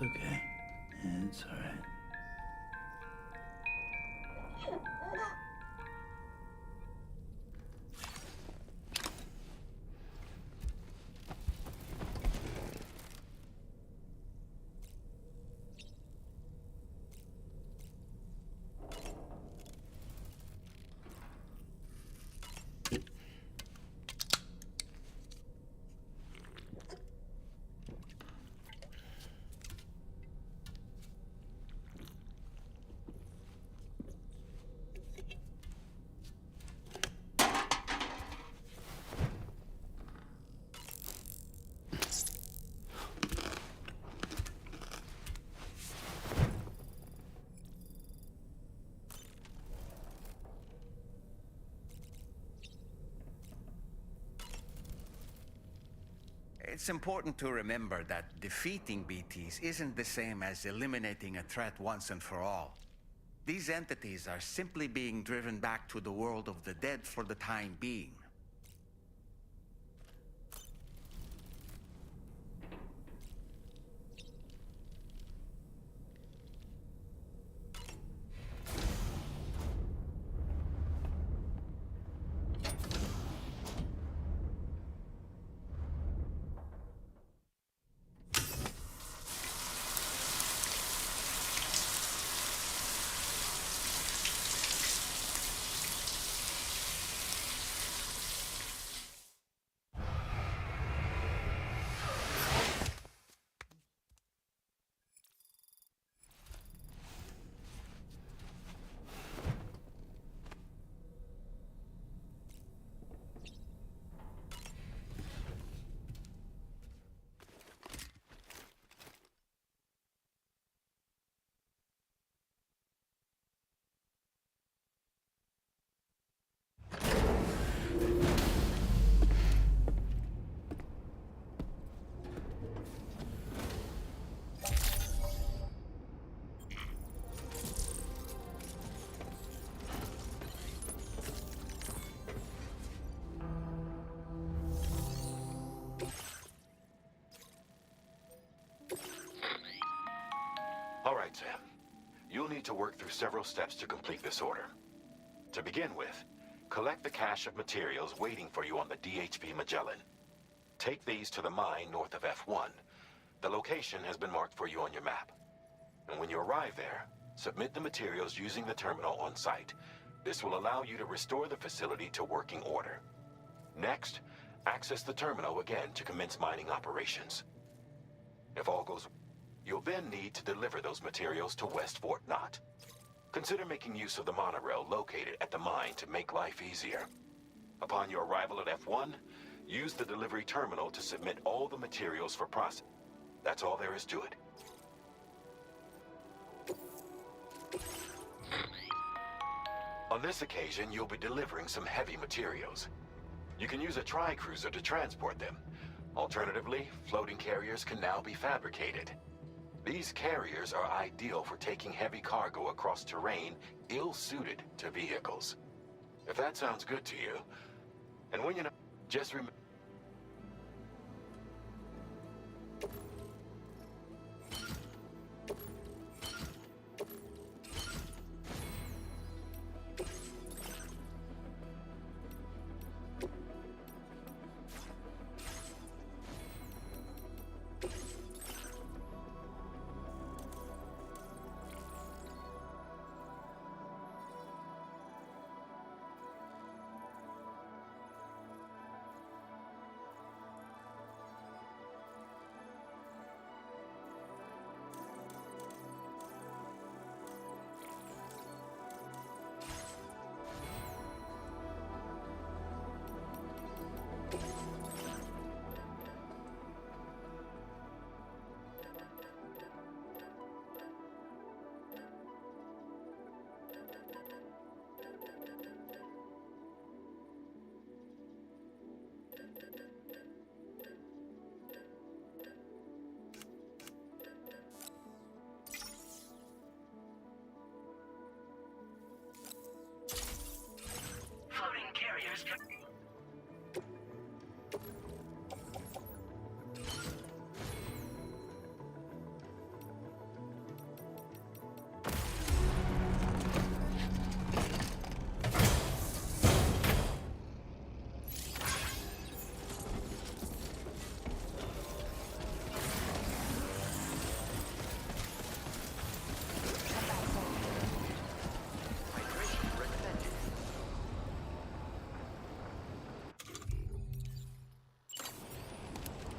okay. It's all right. It's important to remember that defeating BTs isn't the same as eliminating a threat once and for all. These entities are simply being driven back to the world of the dead for the time being. All right, Sam. You'll need to work through several steps to complete this order. To begin with, collect the cache of materials waiting for you on the DHP Magellan. Take these to the mine north of F1. The location has been marked for you on your map. And when you arrive there, submit the materials using the terminal on site. This will allow you to restore the facility to working order. Next, access the terminal again to commence mining operations. If all goes well, you'll then need to deliver those materials to West Fort Knott. Consider making use of the monorail located at the mine to make life easier. Upon your arrival at F1, use the delivery terminal to submit all the materials for processing. That's all there is to it. On this occasion, you'll be delivering some heavy materials. You can use a tri-cruiser to transport them. Alternatively, floating carriers can now be fabricated. These carriers are ideal for taking heavy cargo across terrain ill-suited to vehicles. If that sounds good to you, and when you know, just remember.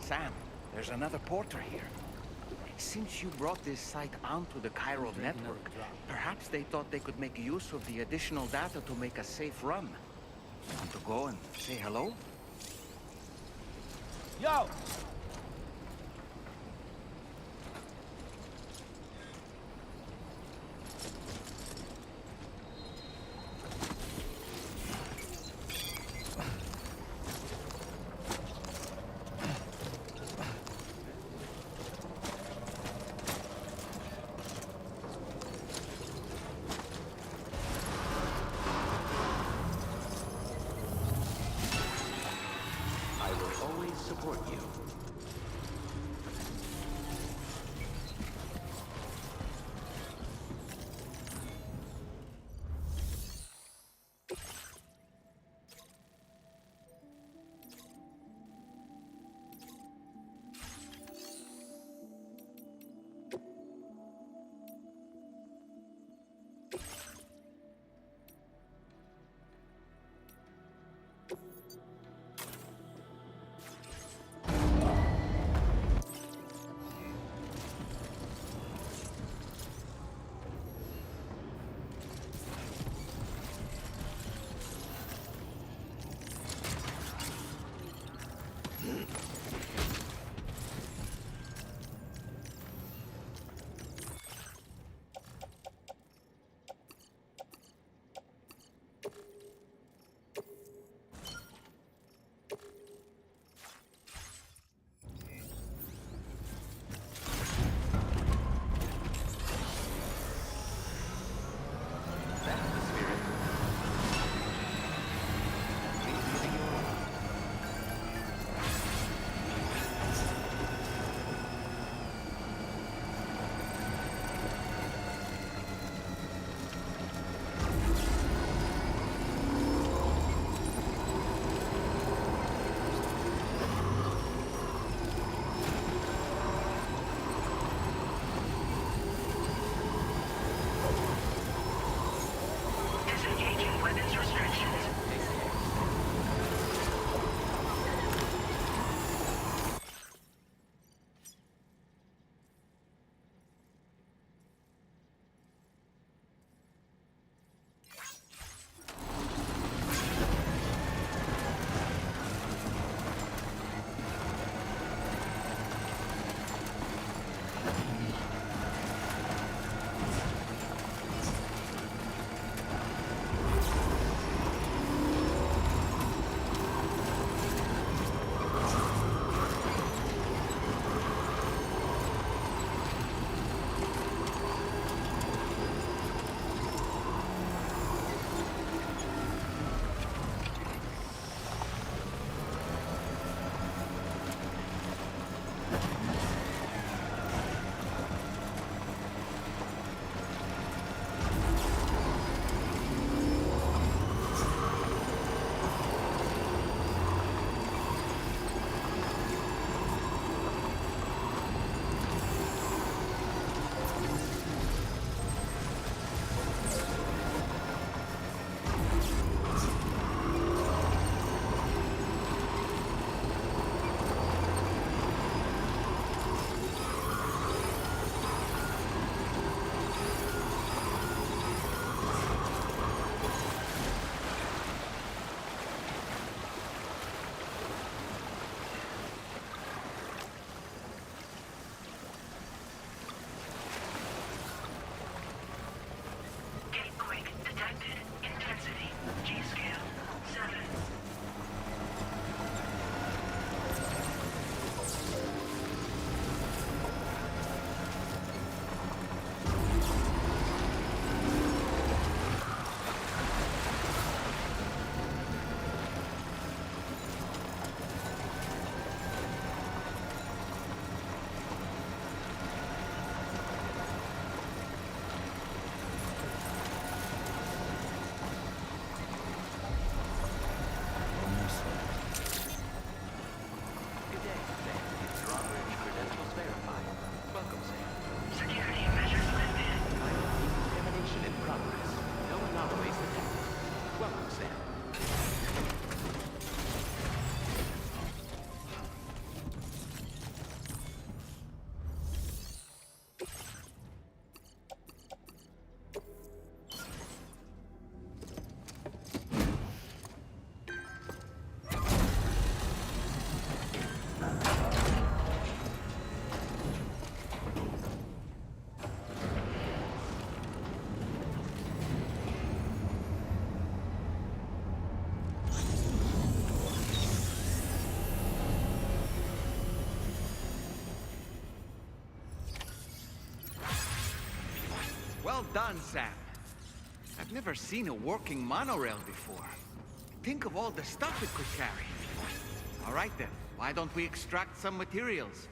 Sam, there's another porter here. Since you brought this site onto the chiral network, perhaps they thought they could make use of the additional data to make a safe run. Want to go and say hello? Yo! I will always support you. Well done, Sam. I've never seen a working monorail before. Think of all the stuff it could carry. All right then, why don't we extract some materials?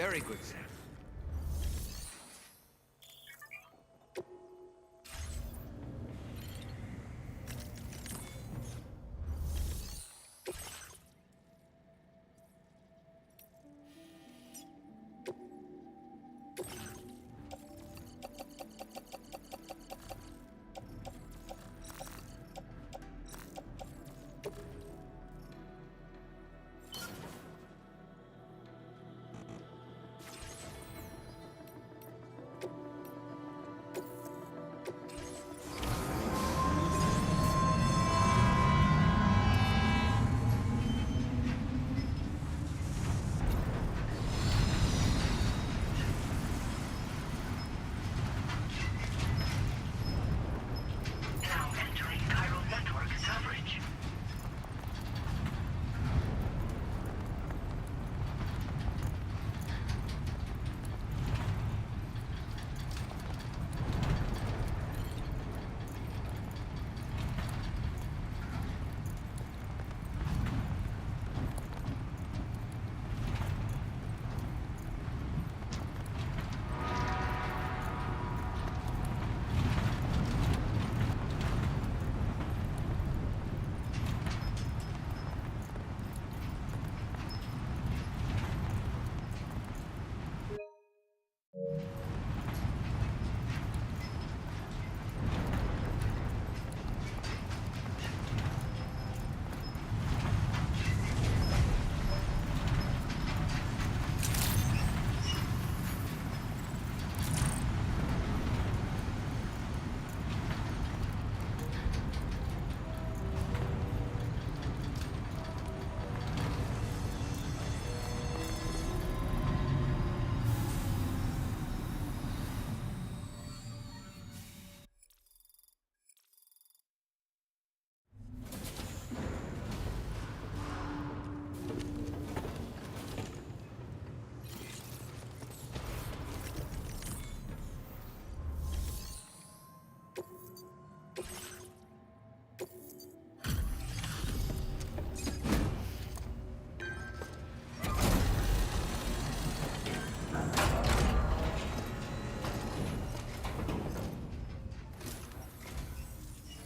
Very good, Sam.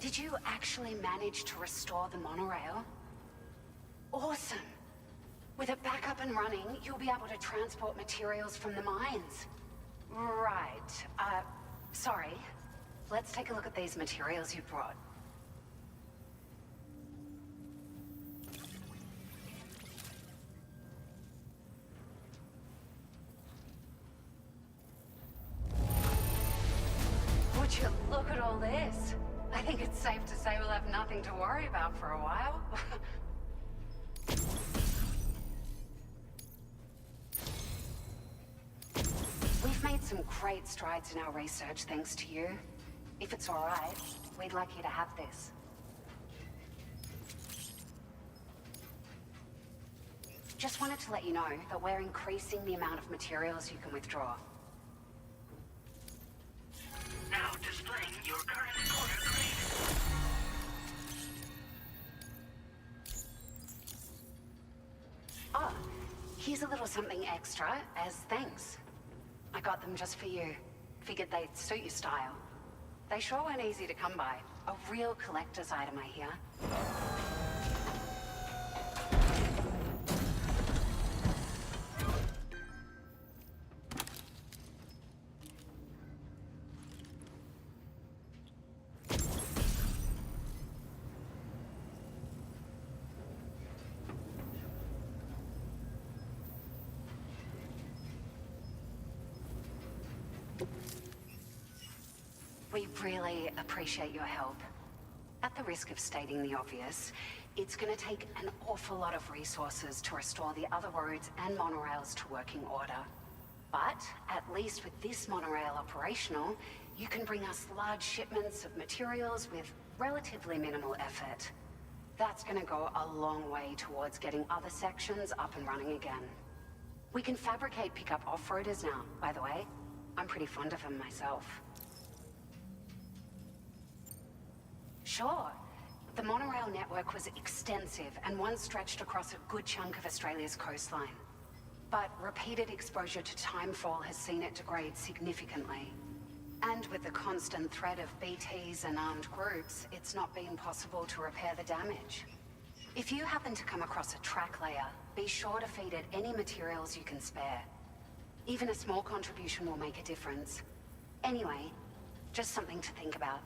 Did you actually manage to restore the monorail? Awesome! With it back up and running, you'll be able to transport materials from the mines. Right. Sorry. Let's take a look at these materials you brought. Would you look at all this? I think it's safe to say we'll have nothing to worry about for a while. We've made some great strides in our research thanks to you. If it's all right, we'd like you to have this. Just wanted to let you know that we're increasing the amount of materials you can withdraw. Now displaying your current order grade. Oh, here's a little something extra as thanks. I got them just for you. Figured they'd suit your style. They sure weren't easy to come by. A real collector's item, I hear. We really appreciate your help. At the risk of stating the obvious, it's going to take an awful lot of resources to restore the other roads and monorails to working order. But at least with this monorail operational, you can bring us large shipments of materials with relatively minimal effort. That's going to go a long way towards getting other sections up and running again. We can fabricate pickup off-roaders now, by the way. I'm pretty fond of them myself. Sure. The monorail network was extensive and one stretched across a good chunk of Australia's coastline. but repeated exposure to timefall has seen it degrade significantly. And with the constant threat of BTs and armed groups, it's not been possible to repair the damage. If you happen to come across a track layer, be sure to feed it any materials you can spare. Even a small contribution will make a difference. Anyway, just something to think about.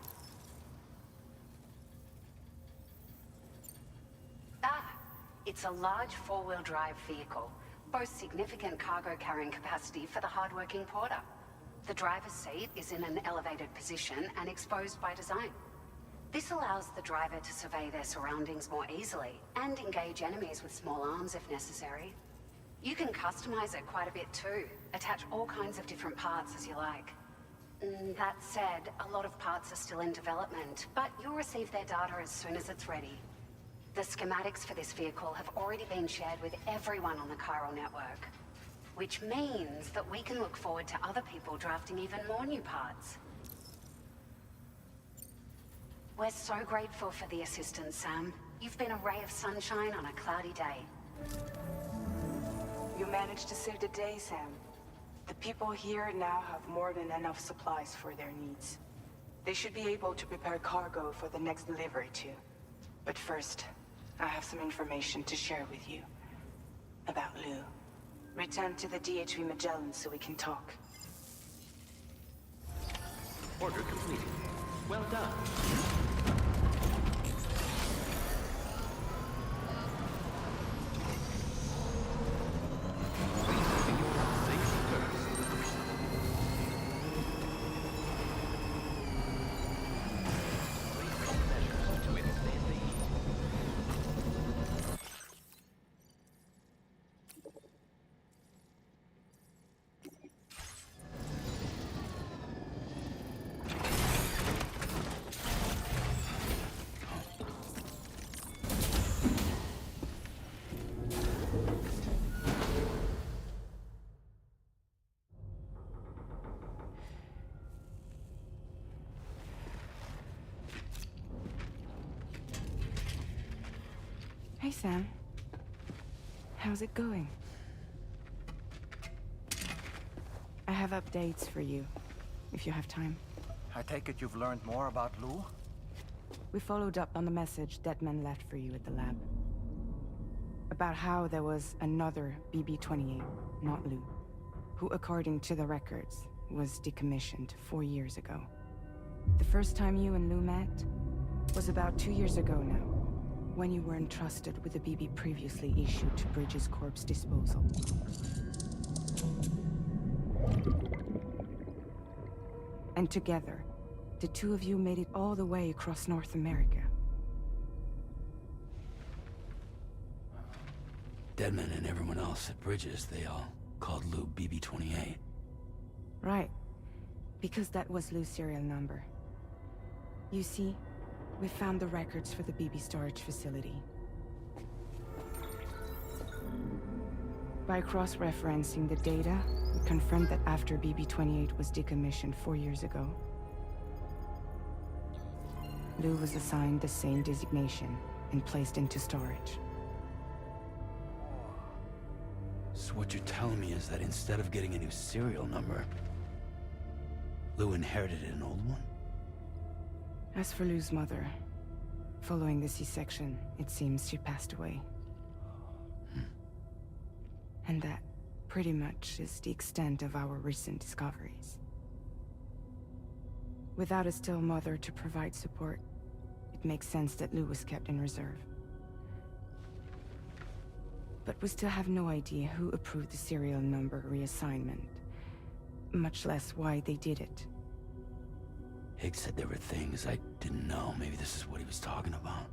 It's a large four-wheel drive vehicle, boasts significant cargo carrying capacity for the hardworking porter. The driver's seat is in an elevated position and exposed by design. This allows the driver to survey their surroundings more easily and engage enemies with small arms if necessary. You can customize it quite a bit too, attach all kinds of different parts as you like. That said, a lot of parts are still in development, but you'll receive their data as soon as it's ready. The schematics for this vehicle have already been shared with everyone on the Chiral network, which means that we can look forward to other people drafting even more new parts. We're so grateful for the assistance, Sam. You've been a ray of sunshine on a cloudy day. You managed to save the day, Sam. The people here now have more than enough supplies for their needs. They should be able to prepare cargo for the next delivery too. But first, I have some information to share with you. About Lou. Return to the DHV Magellan so we can talk. Order completed. Well done. Hey, Sam. How's it going? I have updates for you, if you have time. I take it you've learned more about Lou? We followed up on the message Deadman left for you at the lab. About how there was another BB-28, not Lou, who, according to the records, was decommissioned 4 years ago. The first time you and Lou met was about 2 years ago now, when you were entrusted with the BB previously issued to Bridges Corp's disposal. And together, the two of you made it all the way across North America. Deadman and everyone else at Bridges, they all called Lou BB-28. Right. Because that was Lou's serial number. You see, we found the records for the BB storage facility. By cross-referencing the data, we confirmed that after BB-28 was decommissioned 4 years ago, Lou was assigned the same designation and placed into storage. So what you're telling me is that instead of getting a new serial number, Lou inherited an old one? As for Lou's mother, following the C-section, it seems she passed away. And that, pretty much, is the extent of our recent discoveries. Without a still mother to provide support, it makes sense that Lou was kept in reserve. But we still have no idea who approved the serial number reassignment, much less why they did it. Higgs said there were things I didn't know. Maybe this is what he was talking about.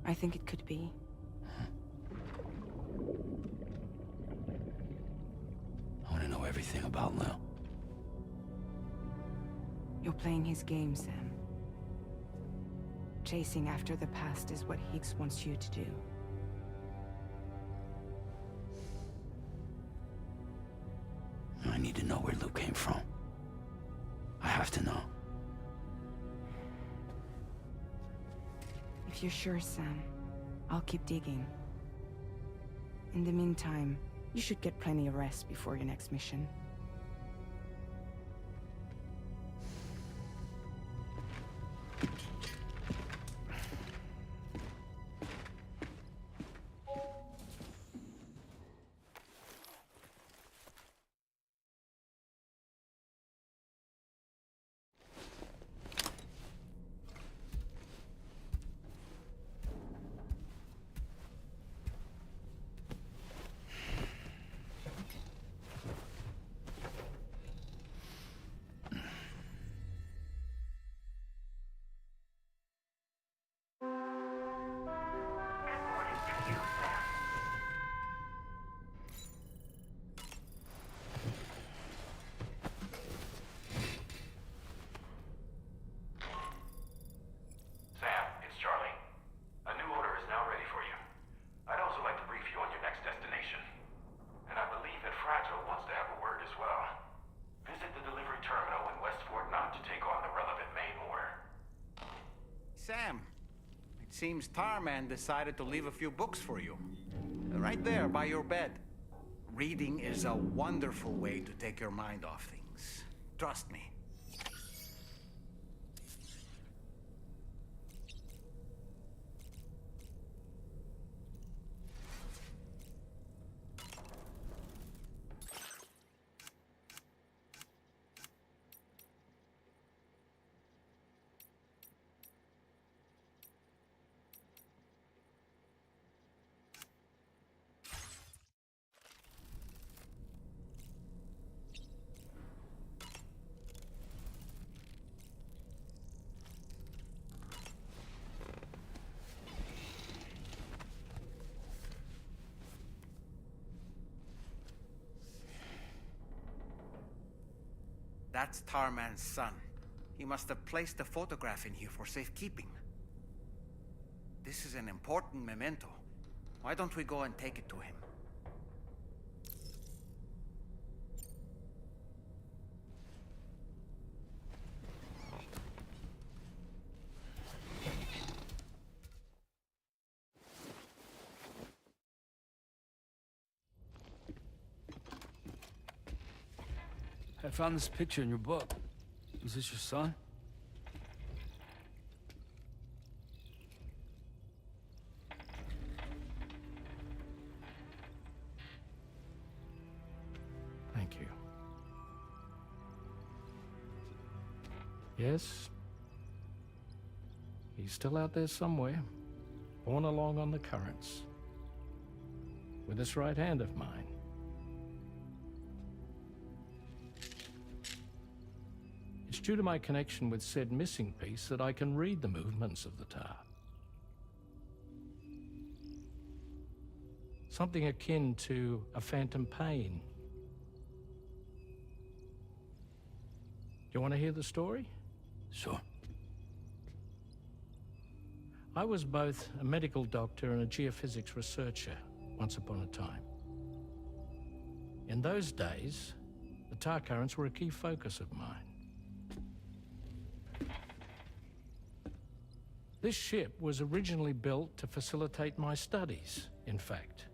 I think it could be. I want to know everything about Lou. You're playing his game, Sam. Chasing after the past is what Higgs wants you to do. I need to know where Lou came from. I have to know. If you're sure, Sam, I'll keep digging. In the meantime, You should get plenty of rest before your next mission. Sam, it's Charlie. A new order is now ready for you. I'd also like to brief you on your next destination. And I believe that Fragile wants to have a word as well. Visit the delivery terminal in West Fort Knott to take on the relevant main order. Sam, it seems Tarman decided to leave a few books for you. Right there by your bed. Reading is a wonderful way to take your mind off things. Trust me. That's Tarman's son. He must have placed a photograph in here for safekeeping. This is an important memento. Why don't we go and take it to him? I found this picture in your book. Is this your son? Thank you. Yes. He's still out there somewhere, borne along on the currents, with this right hand of mine. It's due to my connection with said missing piece that I can read the movements of the tar. Something akin to a phantom pain. You want to hear the story? Sure. I was both a medical doctor and a geophysics researcher once upon a time. In those days, the tar currents were a key focus of mine. This ship was originally built to facilitate my studies, in fact.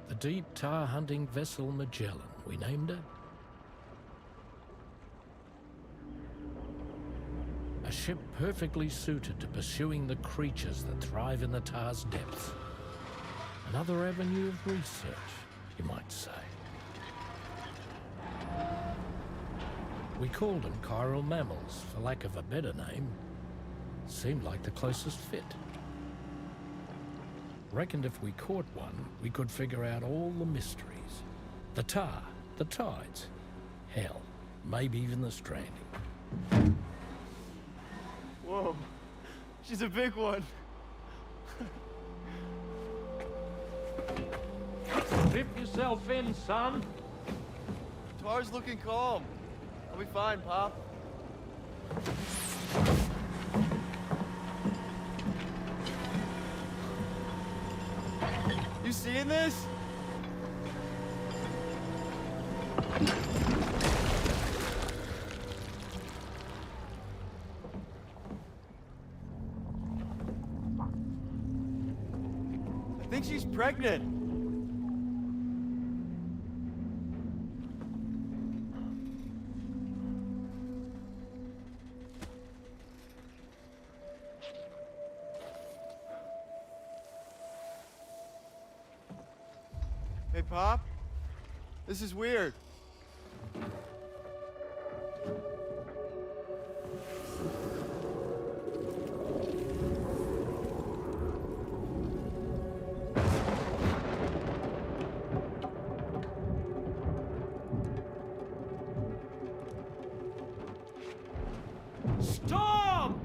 The deep tar hunting vessel Magellan, we named it. A ship perfectly suited to pursuing the creatures that thrive in the tar's depths. Another avenue of research, you might say. We called them chiral mammals, for lack of a better name. Seemed like the closest fit. Reckoned if we caught one, we could figure out all the mysteries. The tar, the tides, hell, maybe even the stranding. Whoa, she's a big one. Dip yourself in, son. Tar's looking calm. I'll be fine, Pop. You seeing this? I think she's pregnant. Hey, Pop? This is weird. Storm!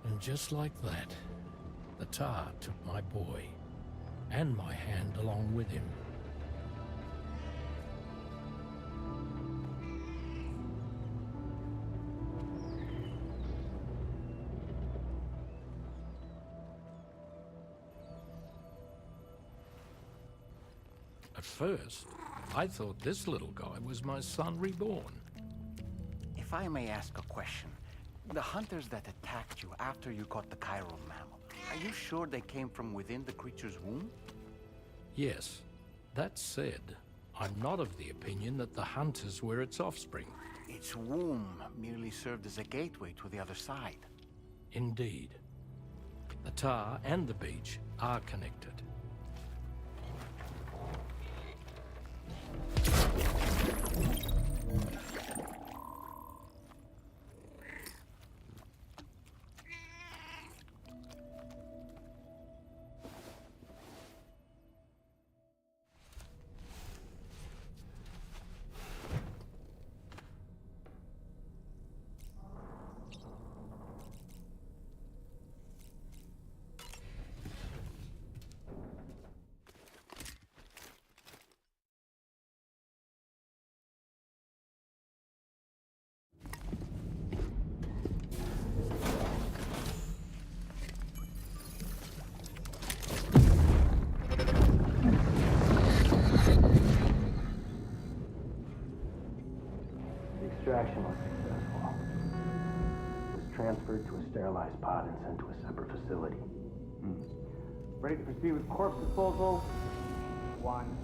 And just like that, the tar took my boy, and my hand along with him. At first, I thought this little guy was my son reborn. If I may ask a question, the hunters that attacked you after you caught the chiral mammal, are you sure they came from within the creature's womb? Yes. That said, I'm not of the opinion that the hunters were its offspring. Its womb merely served as a gateway to the other side. Indeed. The tar and the beach are connected. Extraction was successful. It was transferred to a sterilized pod and sent to a separate facility. Ready to proceed with corpse disposal? 1.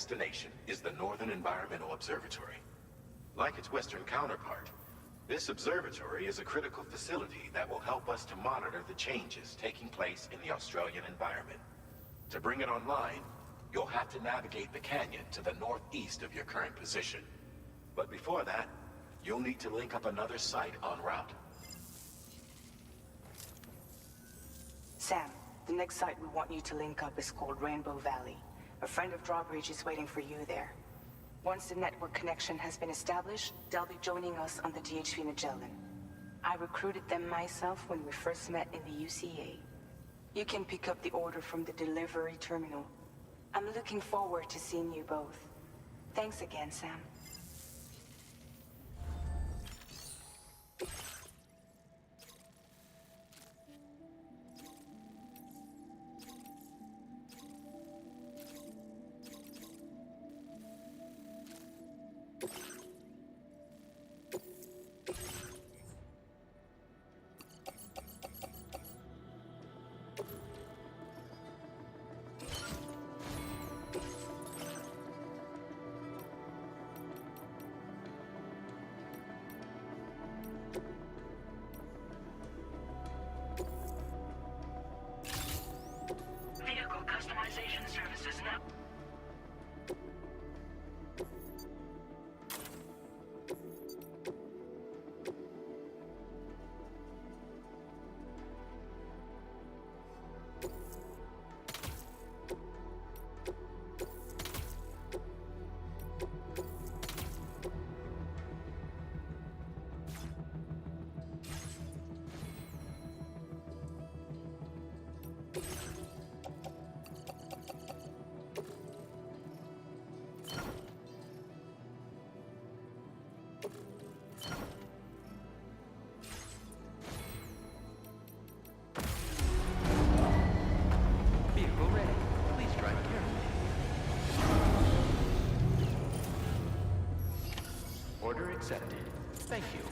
destination is the Northern Environmental Observatory. Like its Western counterpart, this observatory is a critical facility that will help us to monitor the changes taking place in the Australian environment. To bring it online, you'll have to navigate the canyon to the northeast of your current position. But before that, you'll need to link up another site en route. Sam, the next site we want you to link up is called Rainbow Valley. A friend of Drawbridge is waiting for you there. Once the network connection has been established, they'll be joining us on the DHP Magellan. I recruited them myself when we first met in the UCA. You can pick up the order from the delivery terminal. I'm looking forward to seeing you both. Thanks again, Sam. Vehicle customization services now. Vehicle ready. Please drive carefully. Order accepted. Thank you.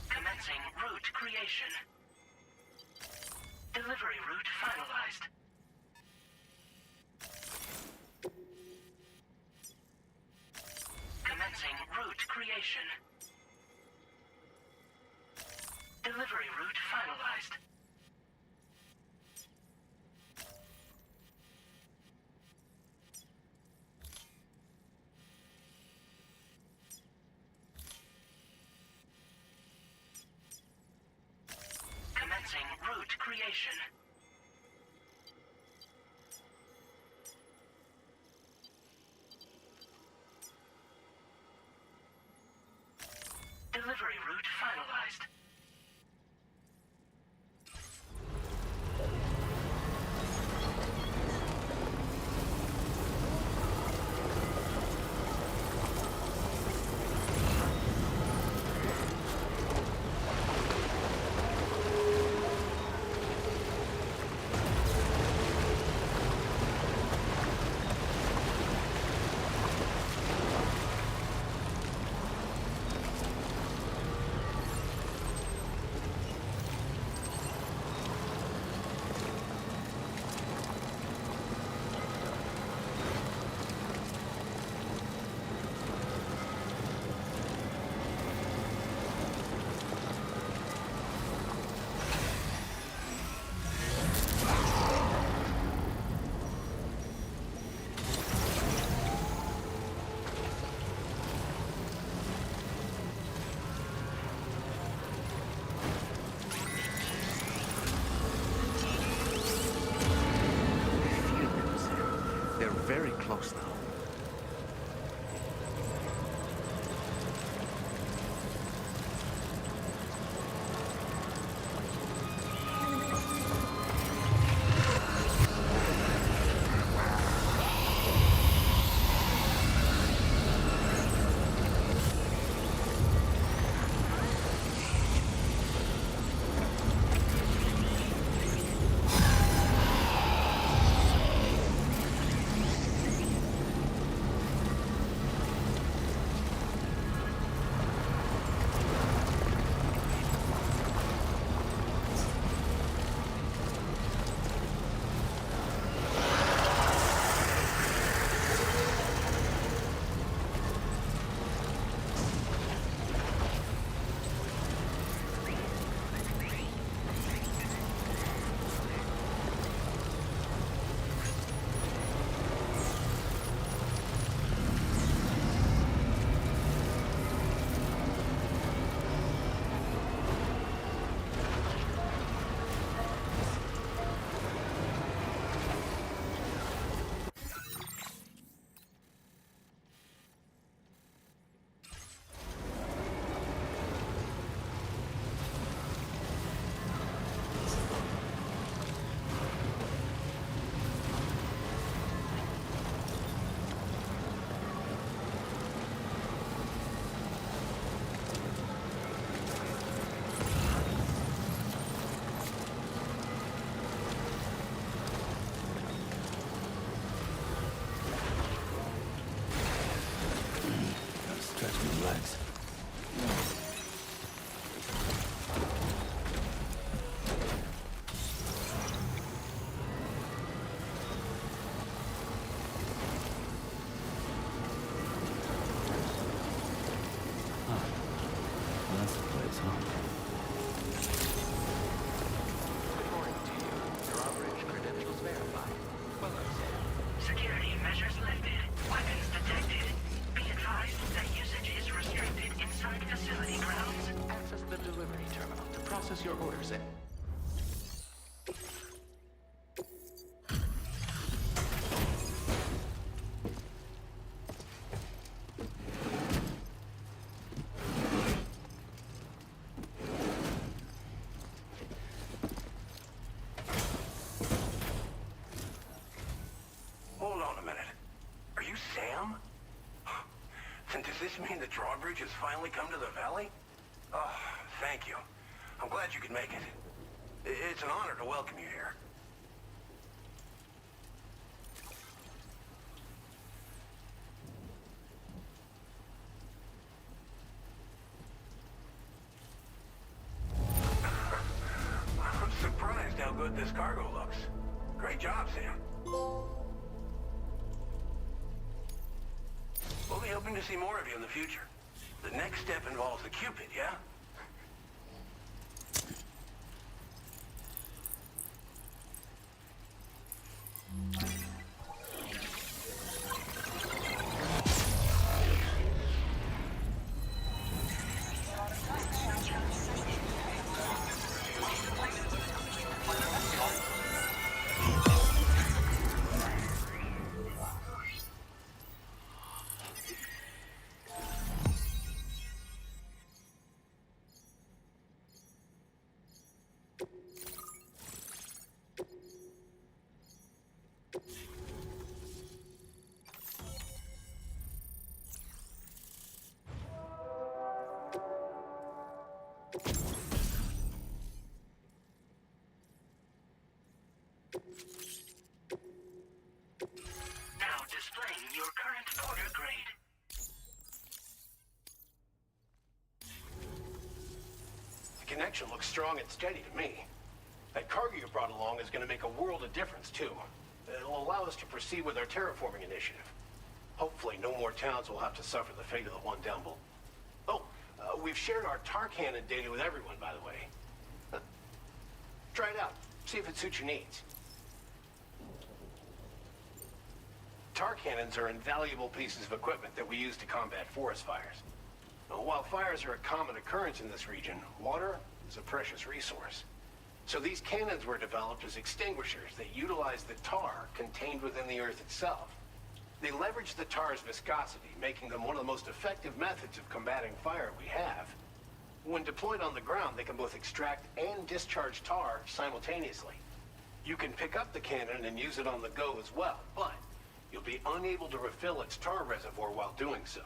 Commencing route creation. Delivery route finalized. Commencing route creation. Delivery route finalized. Commencing route creation. Delivery route finalized. flags. Well, that's the place, huh? Good morning to you. Drawbridge credentials verified. Well done, Sam. Security measures lifted. Weapons detected. Be advised that usage is restricted inside facility grounds. Access the delivery terminal to process your orders in. Hold on a minute. Are you Sam? Then does this mean the drawbridge has finally come to the valley? Oh, thank you. I'm glad you could make it. It's an honor to welcome you here. I'm surprised how good this cargo looks. Great job, Sam. We'll be hoping to see more of you in the future. The next step involves the Cupid, yeah? Now displaying your current order grade. The connection looks strong and steady to me. That cargo you brought along is going to make a world of difference, too. It'll allow us to proceed with our terraforming initiative. Hopefully, no more towns will have to suffer the fate of the one down below. Oh, we've shared our tar cannon data with everyone, by the way. Try it out. See if it suits your needs. Tar cannons are invaluable pieces of equipment that we use to combat forest fires. While fires are a common occurrence in this region, water is a precious resource. So these cannons were developed as extinguishers that utilize the tar contained within the earth itself. They leverage the tar's viscosity, making them one of the most effective methods of combating fire we have. When deployed on the ground, they can both extract and discharge tar simultaneously. You can pick up the cannon and use it on the go as well, but you'll be unable to refill its tar reservoir while doing so.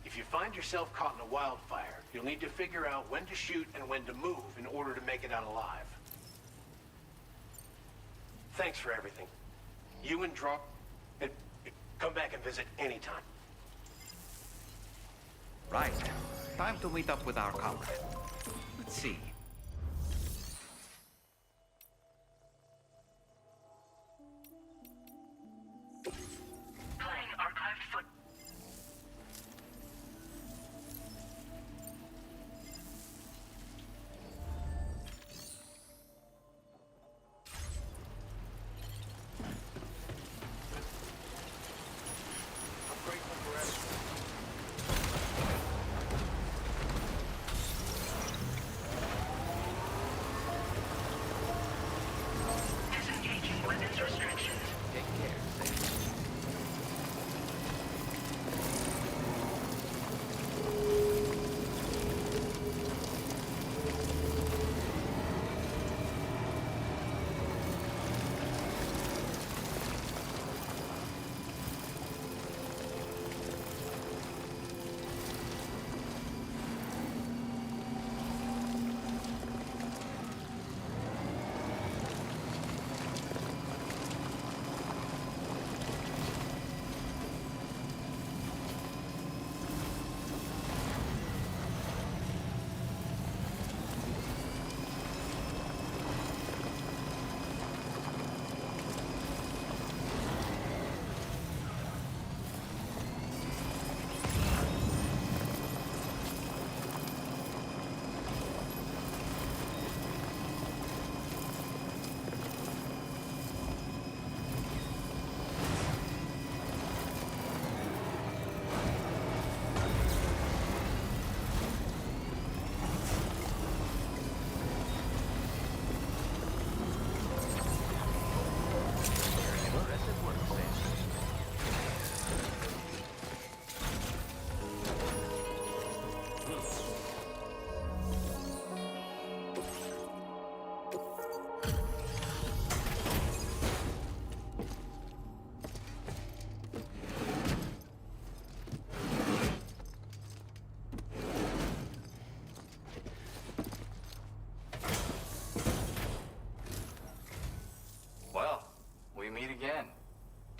If you find yourself caught in a wildfire, you'll need to figure out when to shoot and when to move in order to make it out alive. Thanks for everything. You and Drop, come back and visit anytime. Right. Time to meet up with our comrade. Let's see. Playing archived foot. I'm grateful for everything.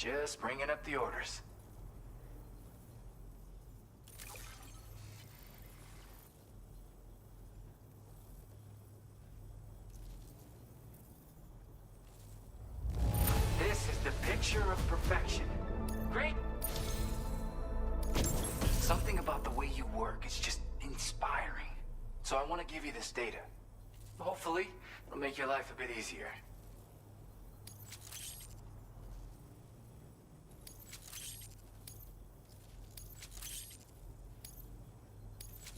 Just bringing up the orders. This is the picture of perfection. Great. Something about the way you work is just inspiring. So I want to give you this data. Hopefully, it'll make your life a bit easier.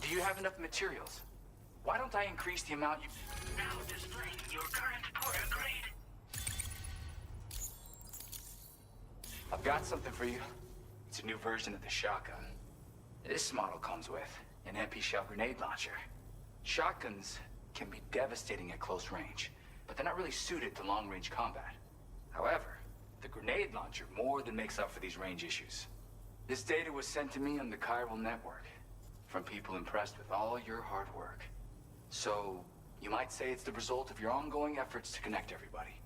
Do you have enough materials? Why don't I increase the amount you... Now displaying your current Porter grade. I've got something for you. It's a new version of the shotgun. This model comes with an MP shell grenade launcher. Shotguns can be devastating at close range, but they're not really suited to long-range combat. However, the grenade launcher more than makes up for these range issues. This data was sent to me on the chiral network from people impressed with all your hard work. So, you might say it's the result of your ongoing efforts to connect everybody.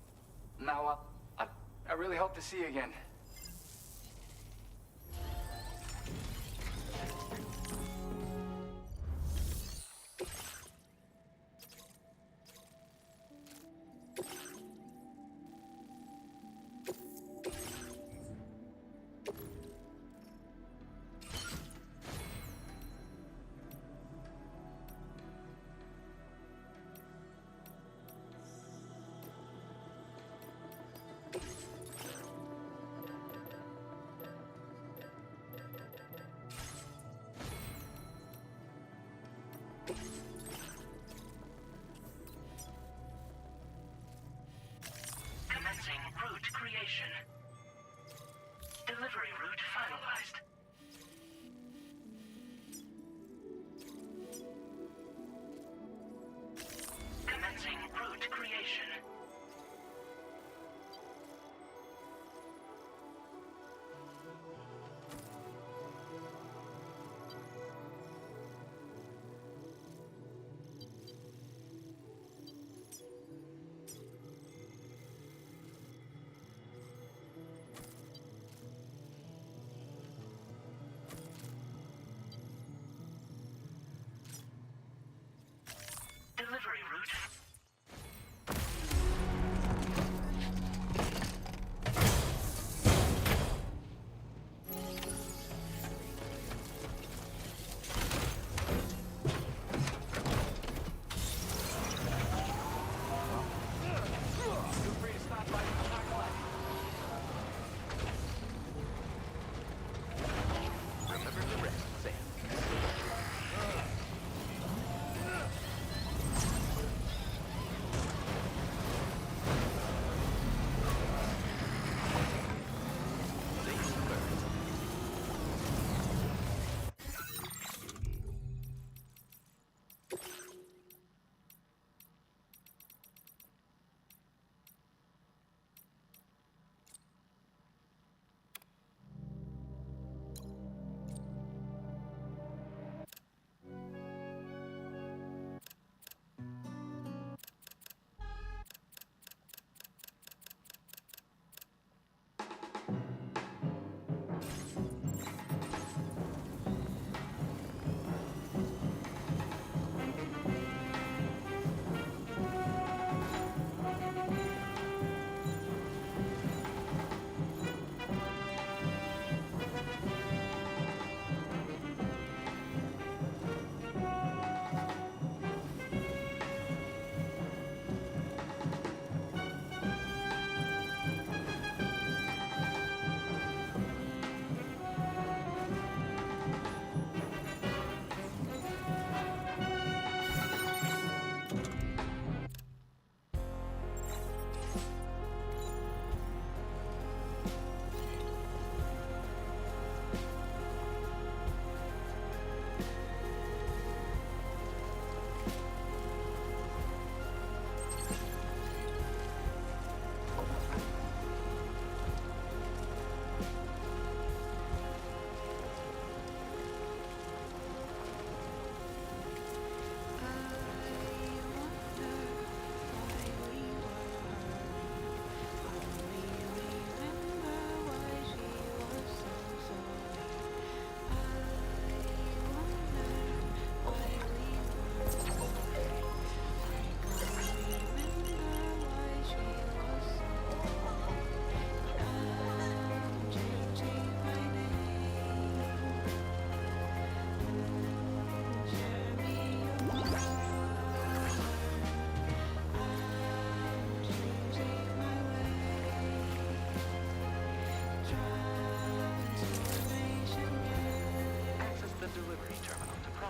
Now, I really hope to see you again.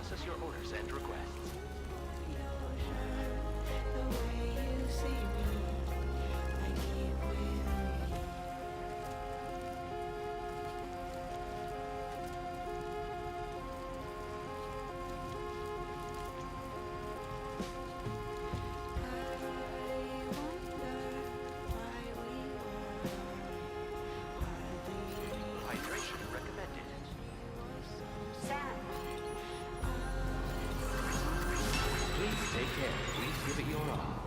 process your orders and requests. Hydration recommended. Sam, Please take care. Please give it your all.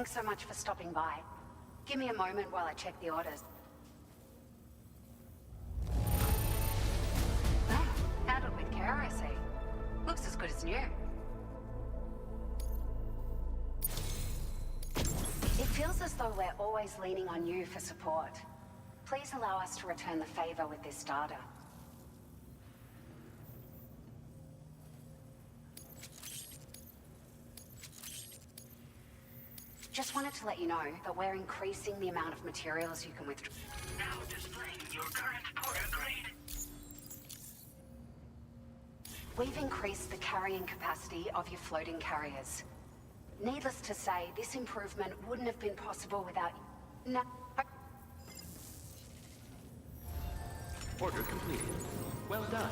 thanks so much for stopping by. Give me a moment while I check the orders. Ah, handled with care, I see. Looks as good as new. It feels as though we're always leaning on you for support. Please allow us to return the favor with this data. Just wanted to let you know that we're increasing the amount of materials you can withdraw. Now displaying your current Porter grade. We've increased the carrying capacity of your floating carriers. Needless to say, this improvement wouldn't have been possible without... No. Order completed. Well done.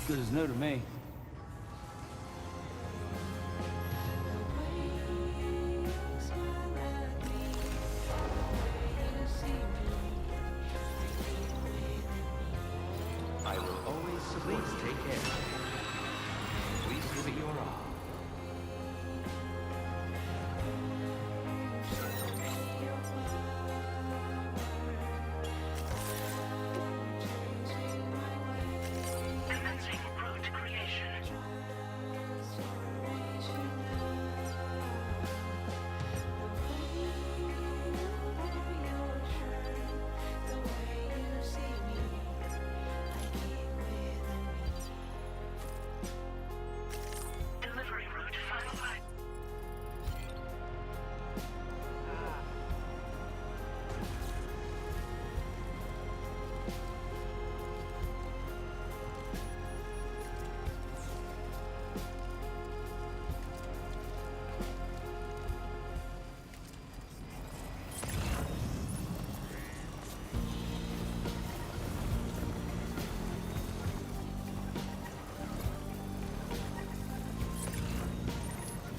Good as new to me. I will always support. Please take care. Please give it your all. Commencing route creation. Delivery route finalized.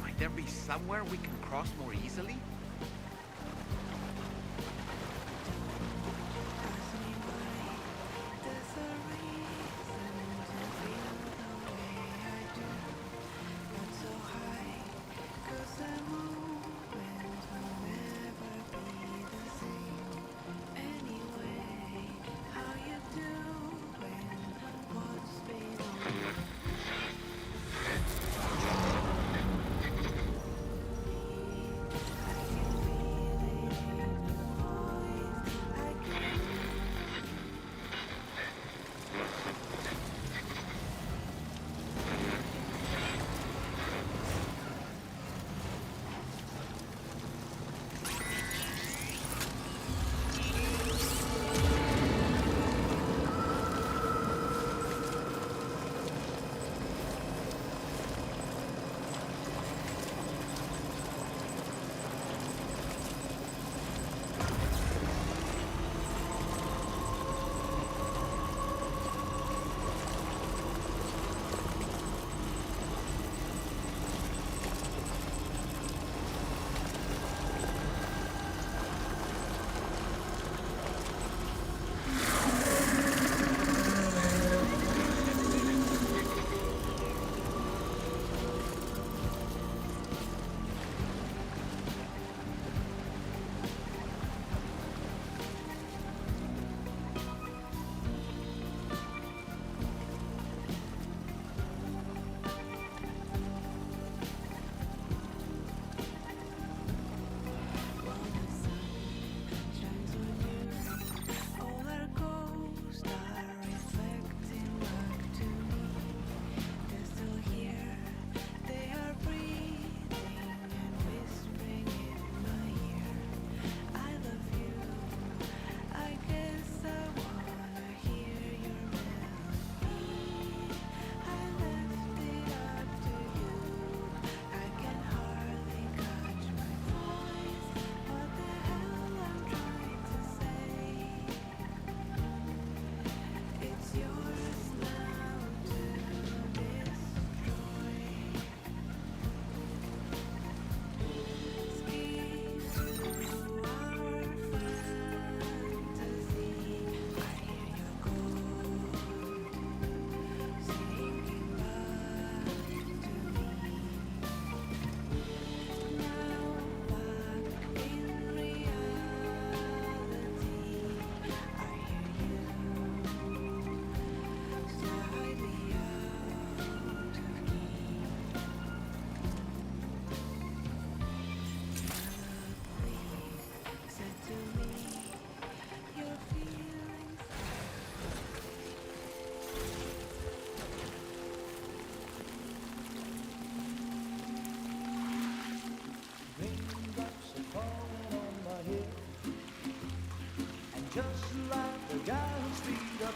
Might there be somewhere we can cross more easily?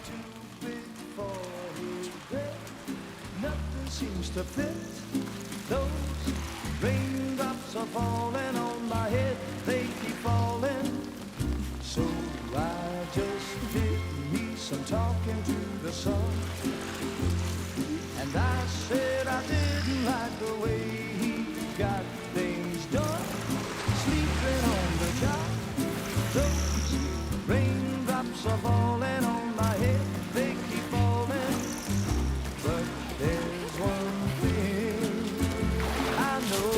too big for his bed. Nothing seems to fit. Those raindrops are falling on my head. They keep falling. So I just did me some talking to the sun. And I said I didn't like the way he got things done. Sleeping on the job. Those raindrops are falling on my head. They keep falling. But there's one thing I know.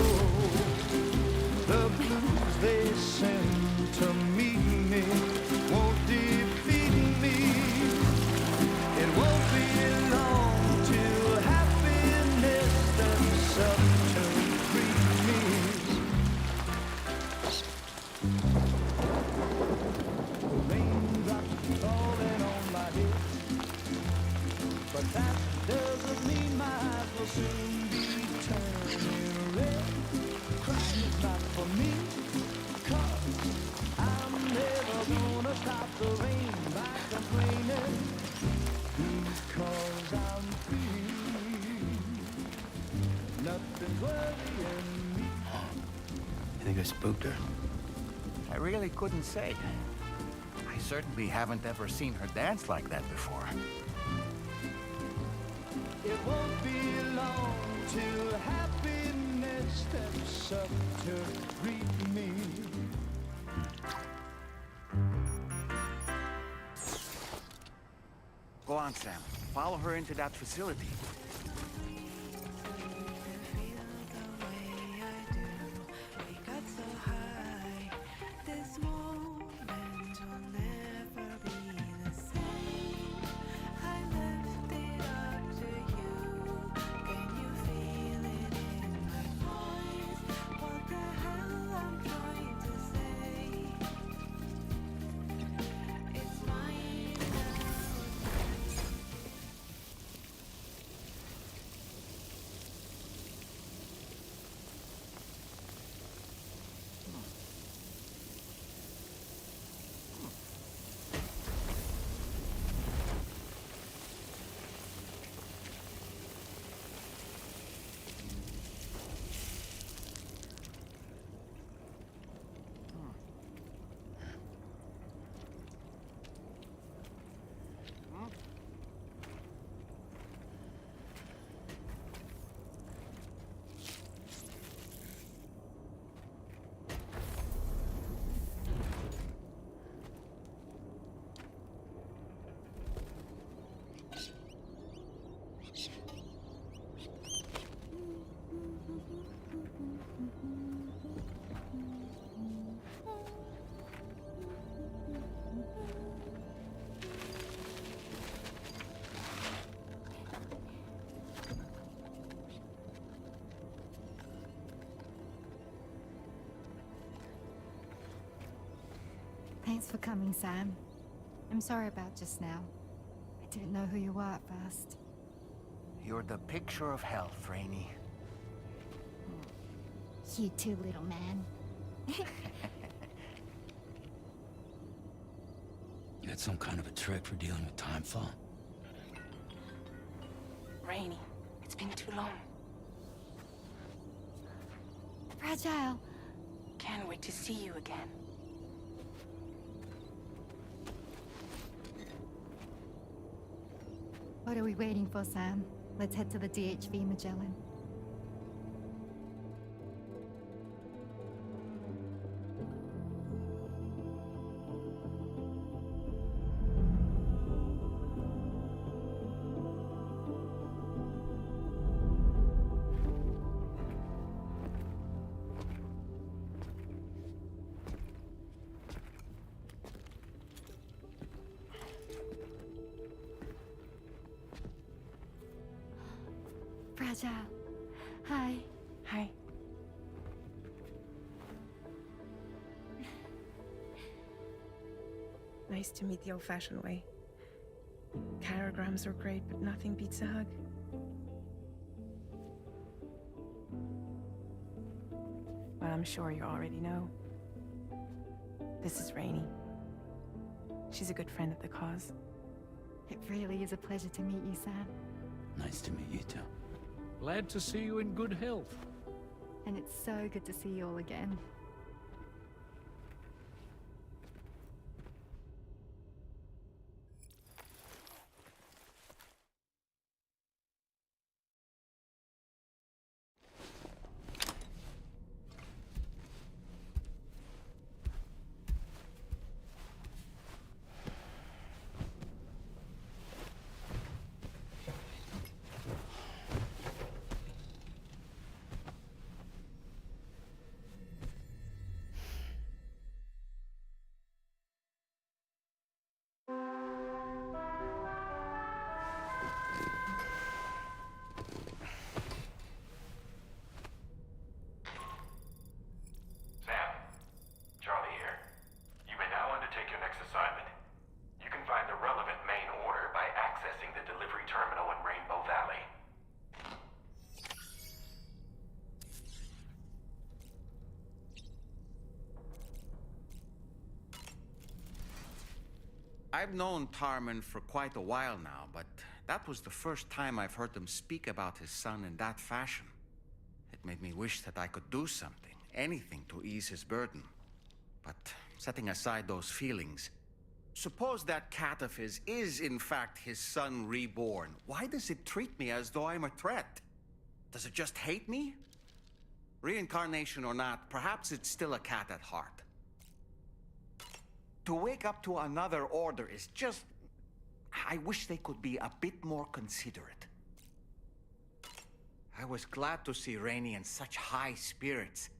The blues they send to meet me won't defeat me. It won't be long till happiness steps up to greet me. The raindrops falling on my head, but that doesn't mean my eyes will soon be turning red. Crying is not for me, 'cause I'm never gonna stop the rain by complaining, because I'm free. Nothing's worrying me. You think I spooked her? I really couldn't say. I certainly haven't ever seen her dance like that before. It won't be long till happiness steps up to greet me. Go on, Sam. Follow her into that facility. Thanks for coming, Sam. I'm sorry about just now. I didn't know who you were at first. You're the picture of health, Rainey. You too, little man. You had some kind of a trick for dealing with timefall? Rainey, it's been too long. Fragile. Can't wait to see you again. What are we waiting for, Sam? Let's head to the DHV Magellan. Fragile. Hi. Hi. Nice to meet the old-fashioned way. Carograms are great, but nothing beats a hug. Well, I'm sure you already know. This is Rainey. She's a good friend of the cause. It really is a pleasure to meet you, Sam. Nice to meet you too. Glad to see you in good health. And it's so good to see you all again. Sam, Charlie here. You may now undertake your next assignment. You can find the relevant main order by accessing the delivery terminal in Rainbow Valley. I've known Tarman for quite a while now, but that was the first time I've heard him speak about his son in that fashion. It made me wish that I could do something, anything to ease his burden. But setting aside those feelings, suppose that cat of his is in fact his son reborn. Why does it treat me as though I'm a threat? Does it just hate me? Reincarnation or not, perhaps it's still a cat at heart. To wake up to another order is just... I wish they could be a bit more considerate. I was glad to see Rainey in such high spirits.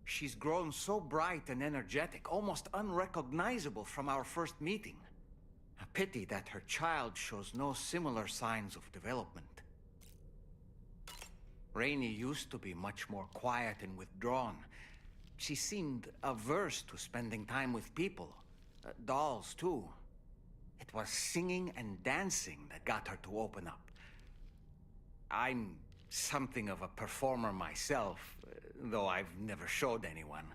She's grown so bright and energetic, almost unrecognizable from our first meeting. A pity that her child shows no similar signs of development. Rainey used to be much more quiet and withdrawn. She seemed averse to spending time with people. Dolls, too. It was singing and dancing that got her to open up. I'm something of a performer myself, though I've never showed anyone.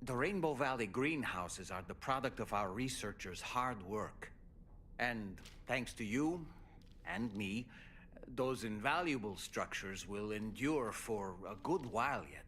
The Rainbow Valley greenhouses are the product of our researchers' hard work. And thanks to you and me, those invaluable structures will endure for a good while yet.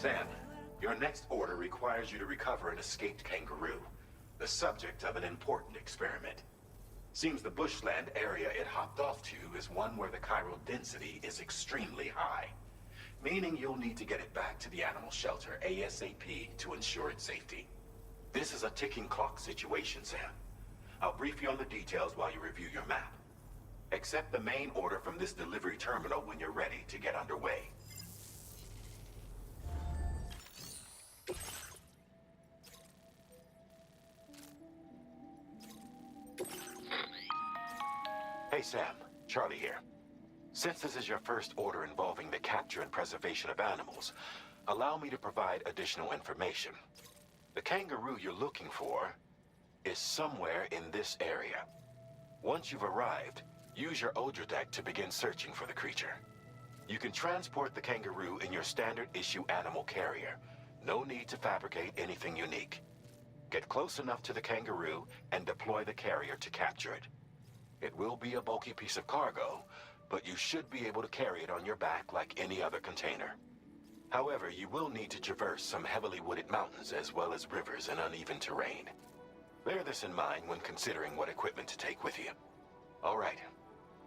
Sam, your next order requires you to recover an escaped kangaroo, the subject of an important experiment. Seems the bushland area it hopped off to is one where the chiral density is extremely high, meaning you'll need to get it back to the animal shelter ASAP to ensure its safety. This is a ticking clock situation, Sam. I'll brief you on the details while you review your map. Accept the main order from this delivery terminal when you're ready to get underway. Hey Sam, Charlie here. Since this is your first order involving the capture and preservation of animals, allow me to provide additional information. The kangaroo you're looking for is somewhere in this area. Once you've arrived, use your Odradek to begin searching for the creature. You can transport the kangaroo in your standard issue animal carrier. No need to fabricate anything unique. Get close enough to the kangaroo and deploy the carrier to capture it. It will be a bulky piece of cargo, but you should be able to carry it on your back like any other container. However, you will need to traverse some heavily wooded mountains as well as rivers and uneven terrain. Bear this in mind when considering what equipment to take with you. All right,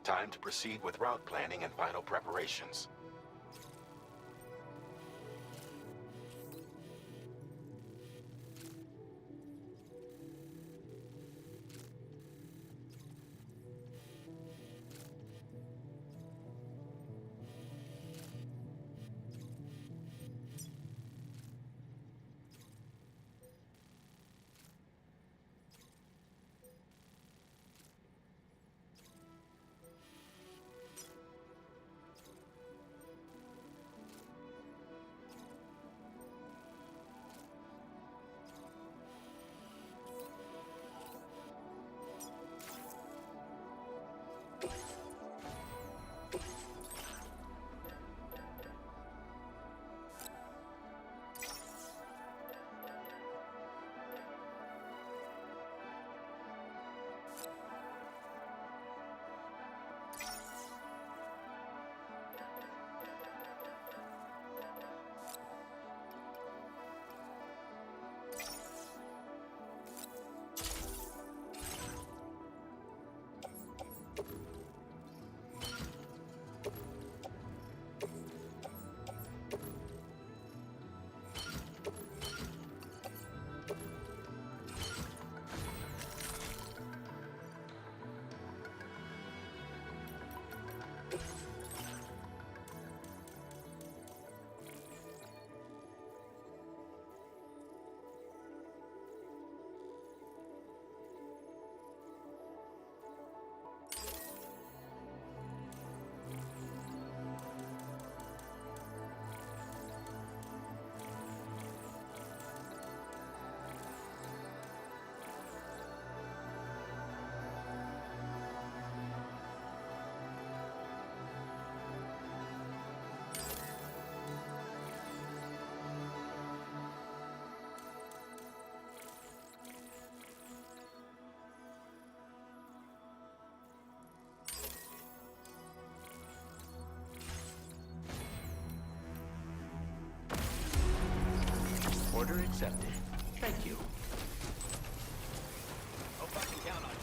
time to proceed with route planning and final preparations. Order accepted. Thank you. Hope I can count on you.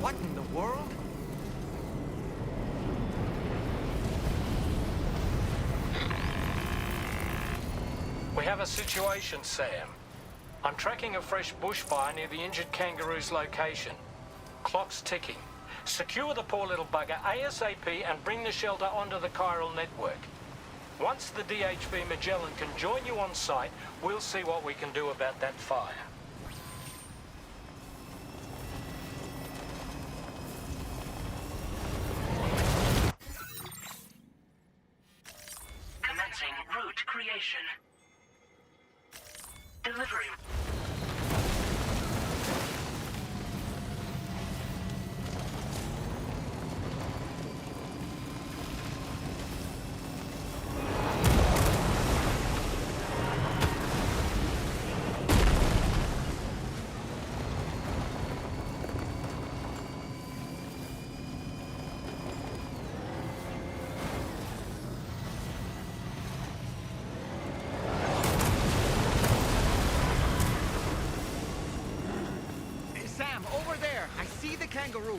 What in the world? We have a situation, Sam. I'm tracking a fresh bushfire near the injured kangaroo's location. Clock's ticking. Secure the poor little bugger ASAP and bring the shelter onto the chiral network. Once the DHV Magellan can join you on site, we'll see what we can do about that fire. Commencing route creation. Delivery. kangaroo.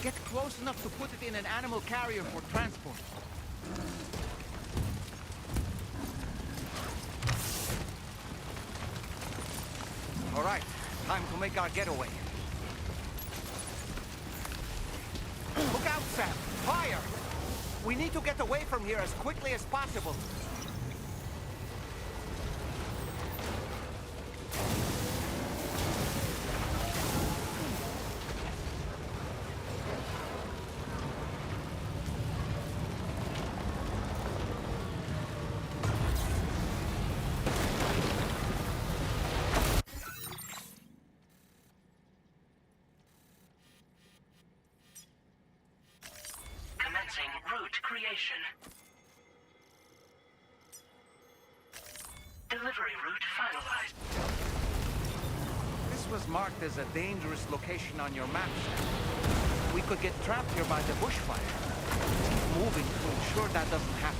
Get close enough to put it in an animal carrier for transport. All right, time to make our getaway. Look out, Sam! Fire! We need to get away from here as quickly as possible. Commencing route creation. Delivery route finalized. This was marked as a dangerous location on your map. We could get trapped here by the bushfire. Keep moving to ensure that doesn't happen.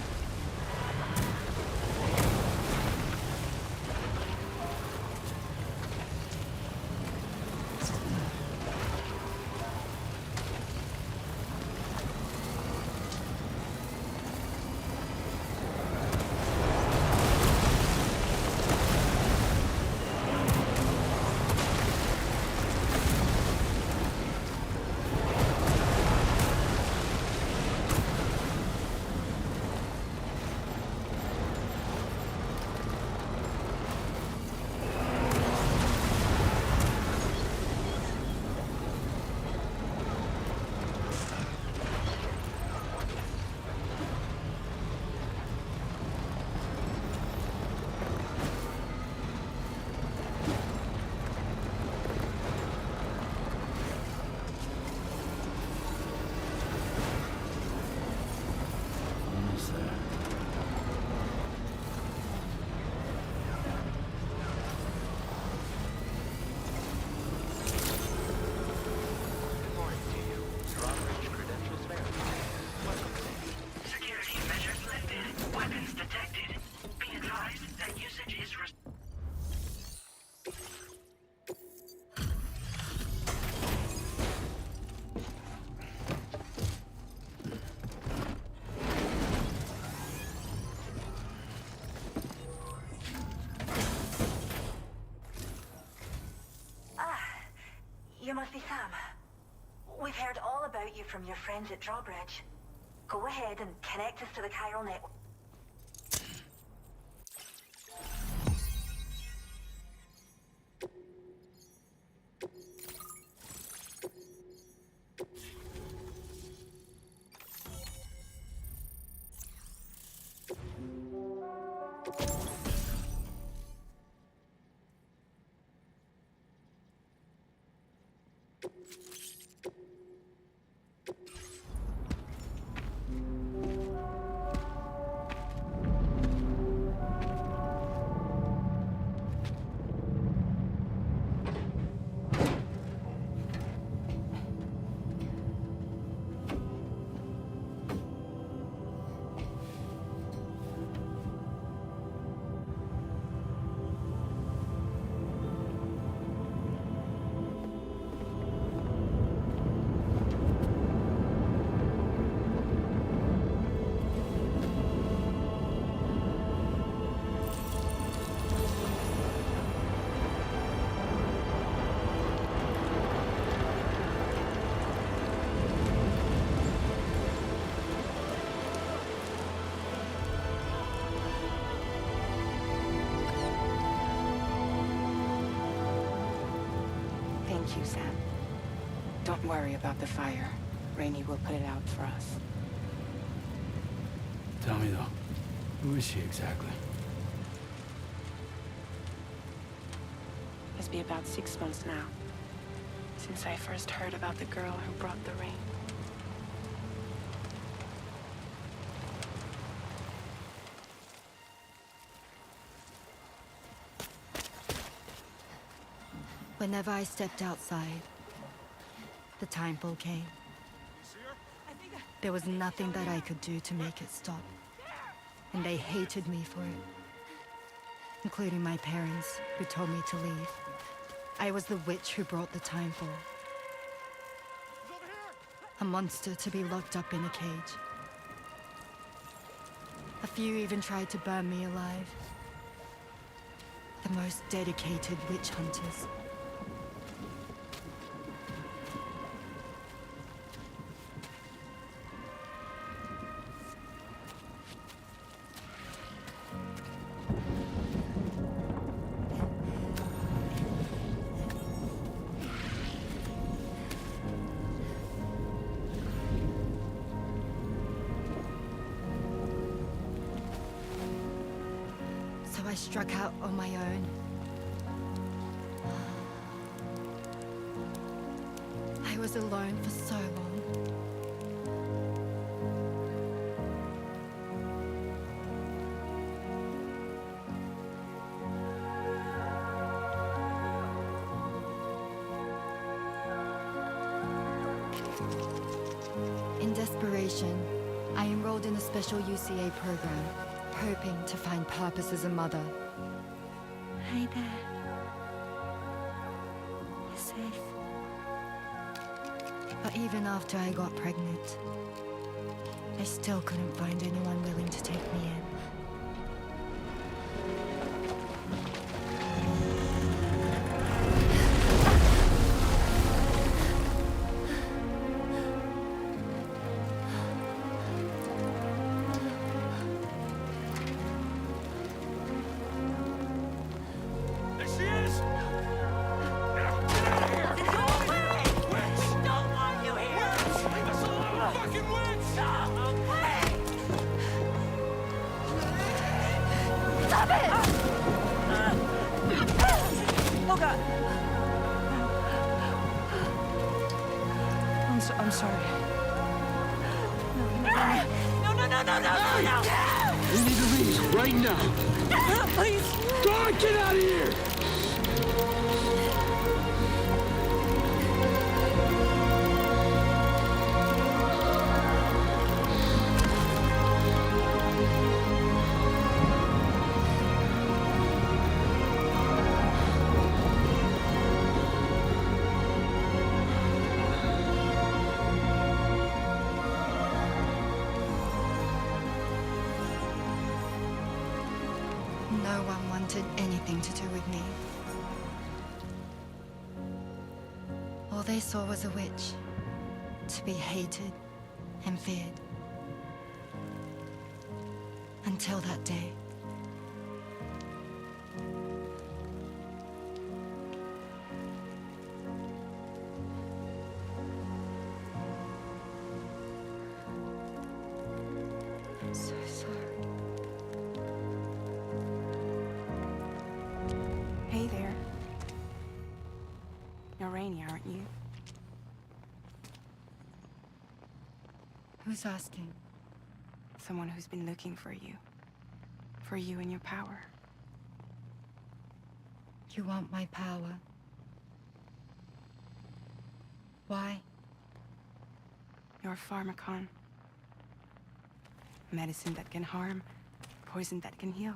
You must be Sam. We've heard all about you from your friends at Drawbridge. Go ahead and connect us to the chiral network. Thank you, Sam. Don't worry about the fire. Rainey will put it out for us. Tell me though, who is she exactly? It's been about 6 months now, since I first heard about the girl who brought the rain. Whenever I stepped outside, the time pull came. There was nothing that I could do to make it stop. And they hated me for it. Including my parents, who told me to leave. I was the witch who brought the time pull. A monster to be locked up in a cage. A few even tried to burn me alive. The most dedicated witch hunters. So I struck out on my own. I was alone for so long. In desperation, I enrolled in a special UCA program, hoping to find purpose as a mother. Hi there. You're safe. But even after I got pregnant, I still couldn't find anyone willing to take me in. I'm sorry. No! We need to leave right now. Please. God, get out of here! No one wanted anything to do with me. All they saw was a witch, to be hated and feared. Until that day. I'm so sorry. Hey there. You're Rainy, aren't you? Who's asking? Someone who's been looking for you. For you and your power. You want my power? Why? You're a pharmacon. Medicine that can harm, poison that can heal.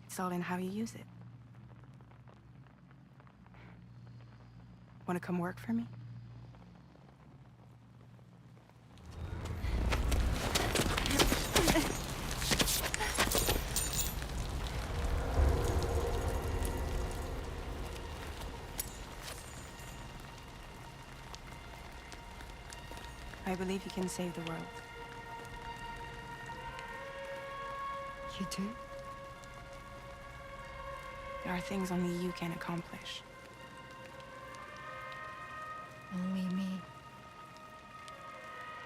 It's all in how you use it. Want to come work for me? I believe you can save the world. You do? There are things only you can accomplish. Only me.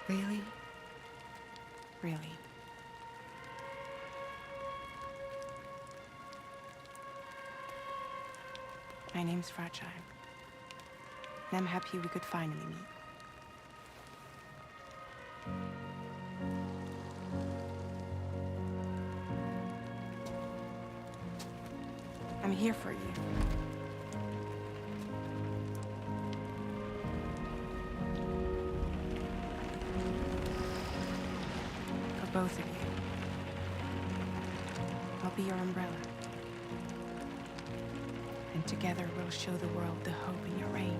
Really? Really. My name's Fragile. And I'm happy we could finally meet. I'm here for you. For both of you. I'll be your umbrella. And together we'll show the world the hope in your reign.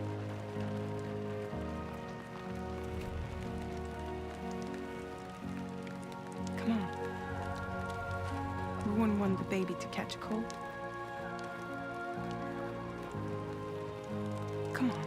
wouldn't want the baby to catch a cold. Come on.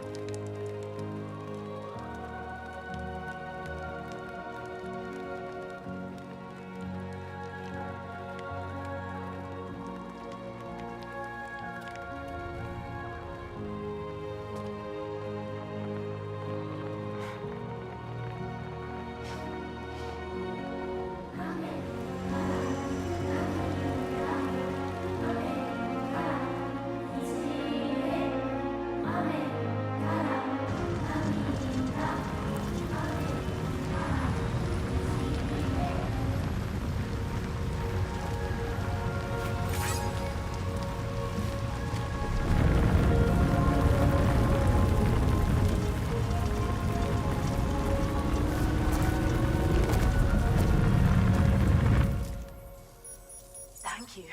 Thank you.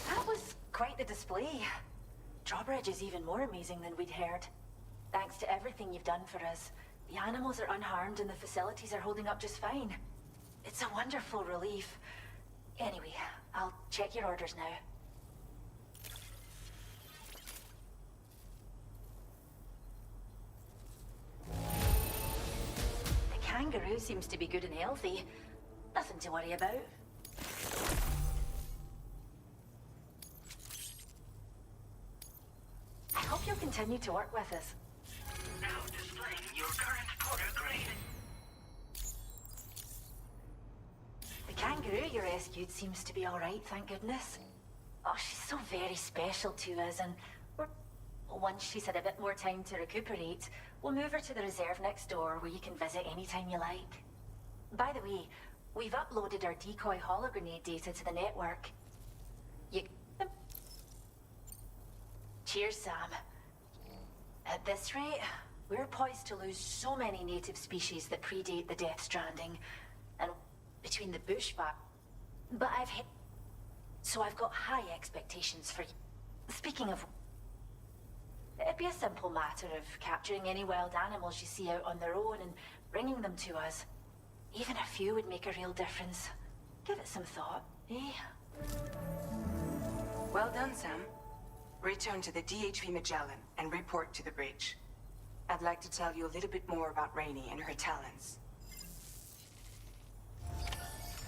That was quite the display. Drawbridge is even more amazing than we'd heard. Thanks to everything you've done for us, the animals are unharmed and the facilities are holding up just fine. It's a wonderful relief. Anyway, I'll check your orders now. The kangaroo seems to be good and healthy. Nothing to worry about. I hope you'll continue to work with us. Now displaying your current Porter grade. The kangaroo you rescued seems to be alright, thank goodness. Oh, she's so very special to us, and once she's had a bit more time to recuperate, we'll move her to the reserve next door where you can visit anytime you like. By the way, we've uploaded our decoy hologrenade data to the network. You... Cheers, Sam. At this rate, we're poised to lose so many native species that predate the Death Stranding, and between the bushfire... But so I've got high expectations for you. Speaking of... It'd be a simple matter of capturing any wild animals you see out on their own and bringing them to us. Even a few would make a real difference. Give it some thought, eh? Well done, Sam. Return to the DHV Magellan and report to the bridge. I'd like to tell you a little bit more about Rainey and her talents.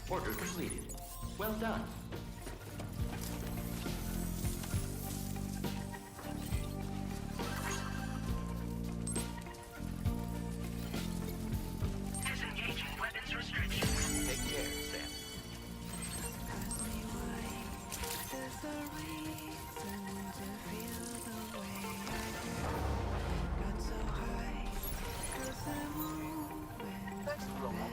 Order completed. Well done. Disengaging weapons restrictions. Take care, Sam. Thanks, Romo.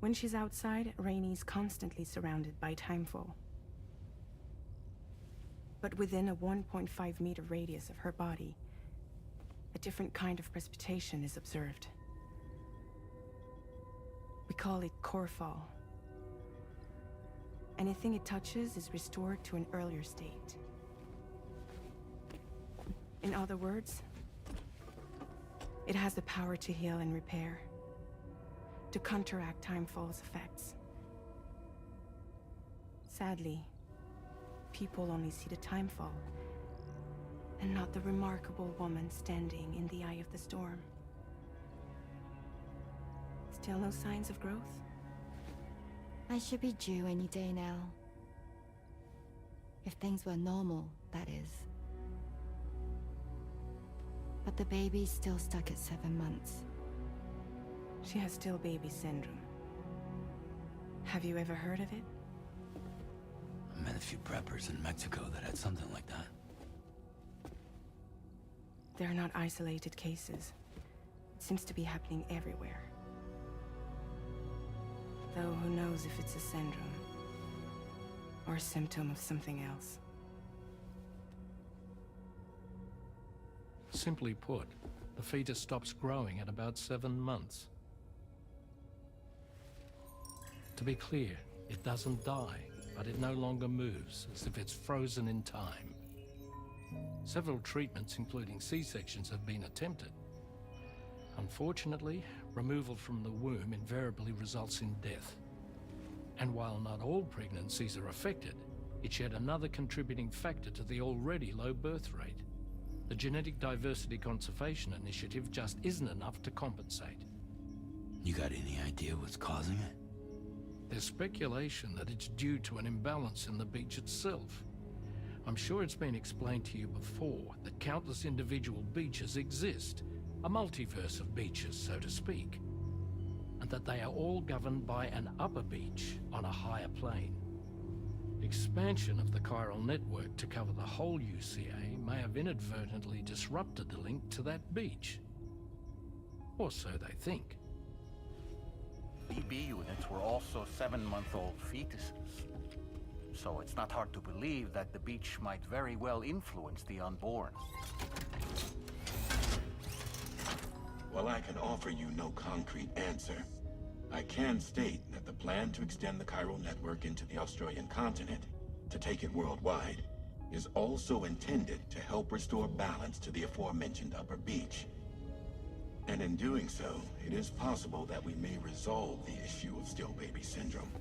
When she's outside, Rainey's constantly surrounded by timefall. But within a 1.5-meter radius of her body, a different kind of precipitation is observed. We call it core fall. Anything it touches is restored to an earlier state. In other words, it has the power to heal and repair, to counteract timefall's effects. Sadly, people only see the timefall, and not the remarkable woman standing in the eye of the storm. Still no signs of growth? I should be due any day now. If things were normal, that is. But the baby's still stuck at 7 months. She has still baby syndrome. Have you ever heard of it? I met a few preppers in Mexico that had something like that. They're not isolated cases. It seems to be happening everywhere. Though who knows if it's a syndrome or a symptom of something else. Simply put, the fetus stops growing at about 7 months. To be clear, it doesn't die, but it no longer moves, as if it's frozen in time. Several treatments, including C-sections, have been attempted. Unfortunately, removal from the womb invariably results in death. And while not all pregnancies are affected, it's yet another contributing factor to the already low birth rate. The Genetic Diversity Conservation Initiative just isn't enough to compensate. You got any idea what's causing it? There's speculation that it's due to an imbalance in the beach itself. I'm sure it's been explained to you before that countless individual beaches exist, a multiverse of beaches, so to speak, and that they are all governed by an upper beach on a higher plane. Expansion of the chiral network to cover the whole UCA may have inadvertently disrupted the link to that beach. Or so they think. BB units were also 7-month-old fetuses. So it's not hard to believe that the beach might very well influence the unborn. While I can offer you no concrete answer, I can state that the plan to extend the chiral network into the Australian continent, to take it worldwide, is also intended to help restore balance to the aforementioned upper beach. And in doing so, it is possible that we may resolve the issue of still baby syndrome.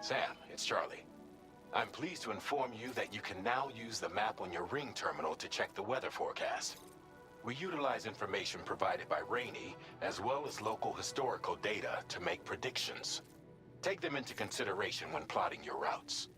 Sam, it's Charlie. I'm pleased to inform you that you can now use the map on your ring terminal to check the weather forecast. We utilize information provided by Rainey, as well as local historical data, to make predictions. Take them into consideration when plotting your routes.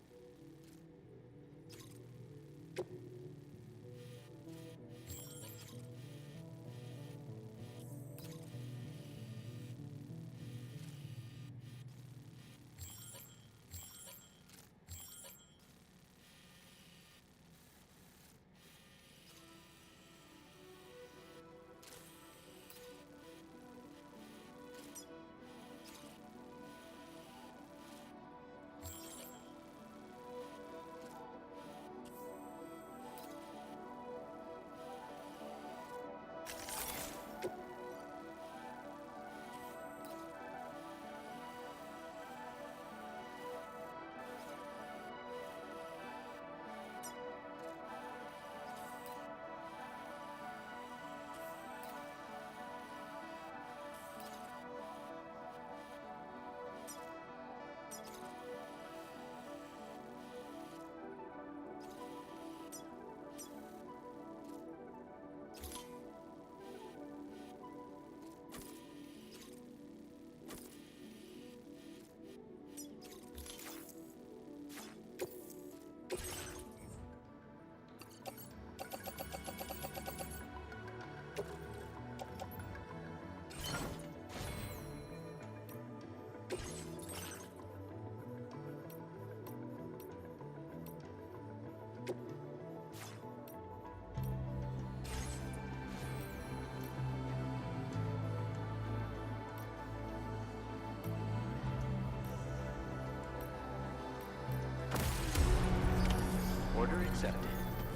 Order accepted.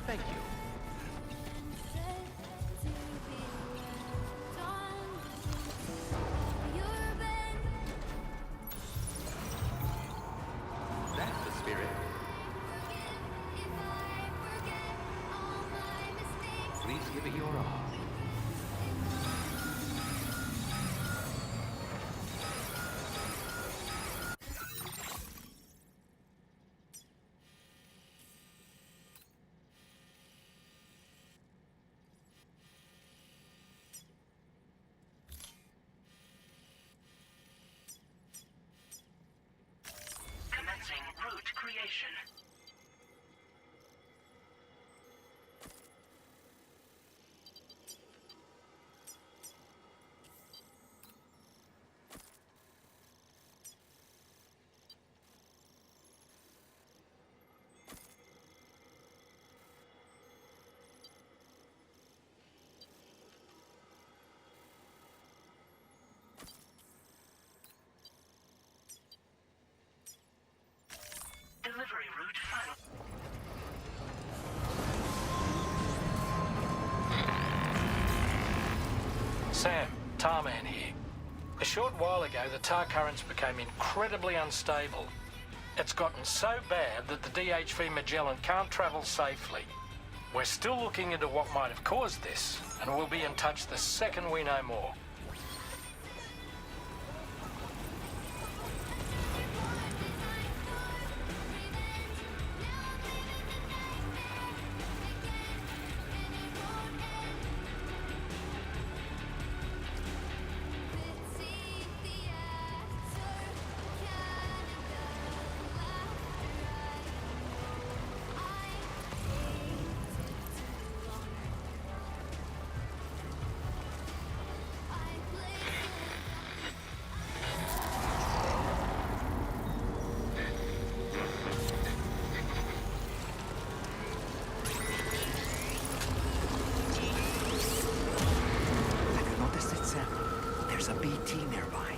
Thank you. That's the spirit. Please give it your all. Commencing route creation. Delivery route final. Sam, Tarman here. A short while ago, the tar currents became incredibly unstable. It's gotten so bad that the DHV Magellan can't travel safely. We're still looking into what might have caused this, and we'll be in touch the second we know more. There's a BT nearby.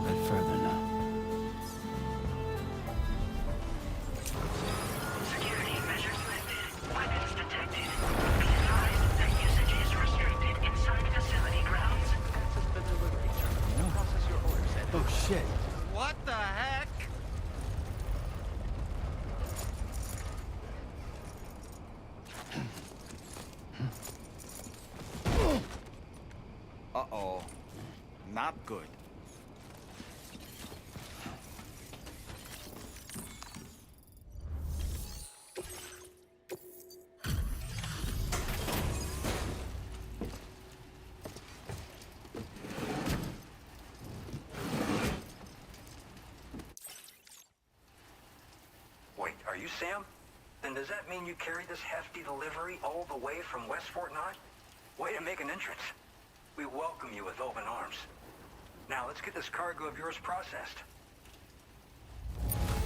bit further now. Security measures lifted. Weapons detected. Be advised that usage is restricted inside facility grounds. Access the delivery terminal. Process your orders at Oh shit. What the heck? Uh-oh. Not good. Wait, are you Sam? Then does that mean you carried this hefty delivery all the way from West Fort Knott? Way to make an entrance. We welcome you with open arms. Now let's get this cargo of yours processed.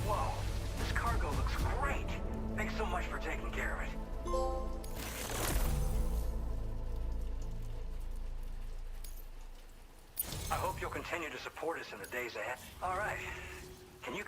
Whoa, this cargo looks great. Thanks so much for taking care of it. I hope you'll continue to support us in the days ahead. All right. Can you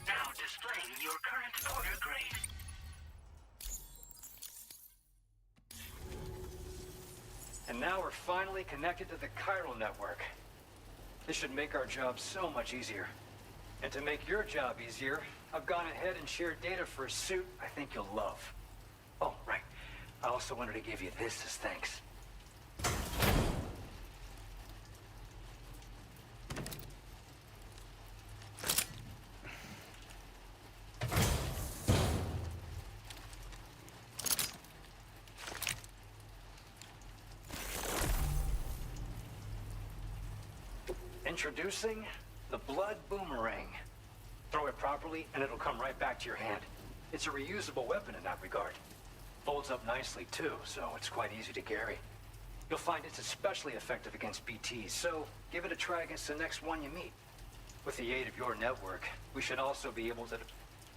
Now displaying your current order grade. And now we're finally connected to the chiral network. This should make our job so much easier. And to make your job easier, I've gone ahead and shared data for a suit I think you'll love. Oh, right. I also wanted to give you this as thanks. Introducing the Blood Boomerang. Throw it properly and it'll come right back to your hand. It's a reusable weapon in that regard. Folds up nicely too, so it's quite easy to carry. You'll find it's especially effective against BTs, so give it a try against the next one you meet. With the aid of your network, we should also be able to...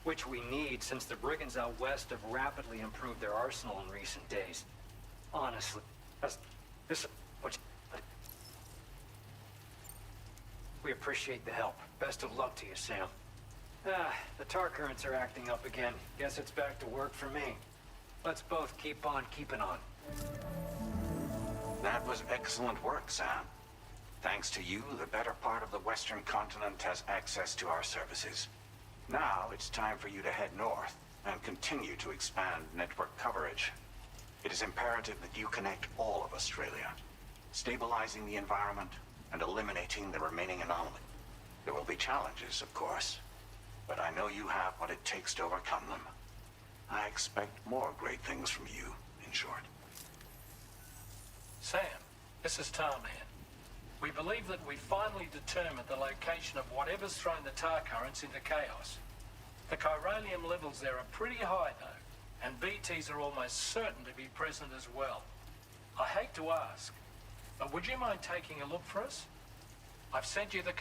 which we need since the brigands out west have rapidly improved their arsenal in recent days. Honestly, we appreciate the help. Best of luck to you, Sam. The tar currents are acting up again. Guess it's back to work for me. Let's both keep on keeping on. That was excellent work, Sam. Thanks to you, the better part of the Western continent has access to our services. Now it's time for you to head north and continue to expand network coverage. It is imperative that you connect all of Australia, stabilizing the environment and eliminating the remaining anomaly. There will be challenges, of course, but I know you have what it takes to overcome them. I expect more great things from you, in short. Sam, this is Tarman. We believe that we finally determined the location of whatever's thrown the tar currents into chaos. The chiralium levels there are pretty high, though, and BTs are almost certain to be present as well. I hate to ask, but would you mind taking a look for us? I've sent you the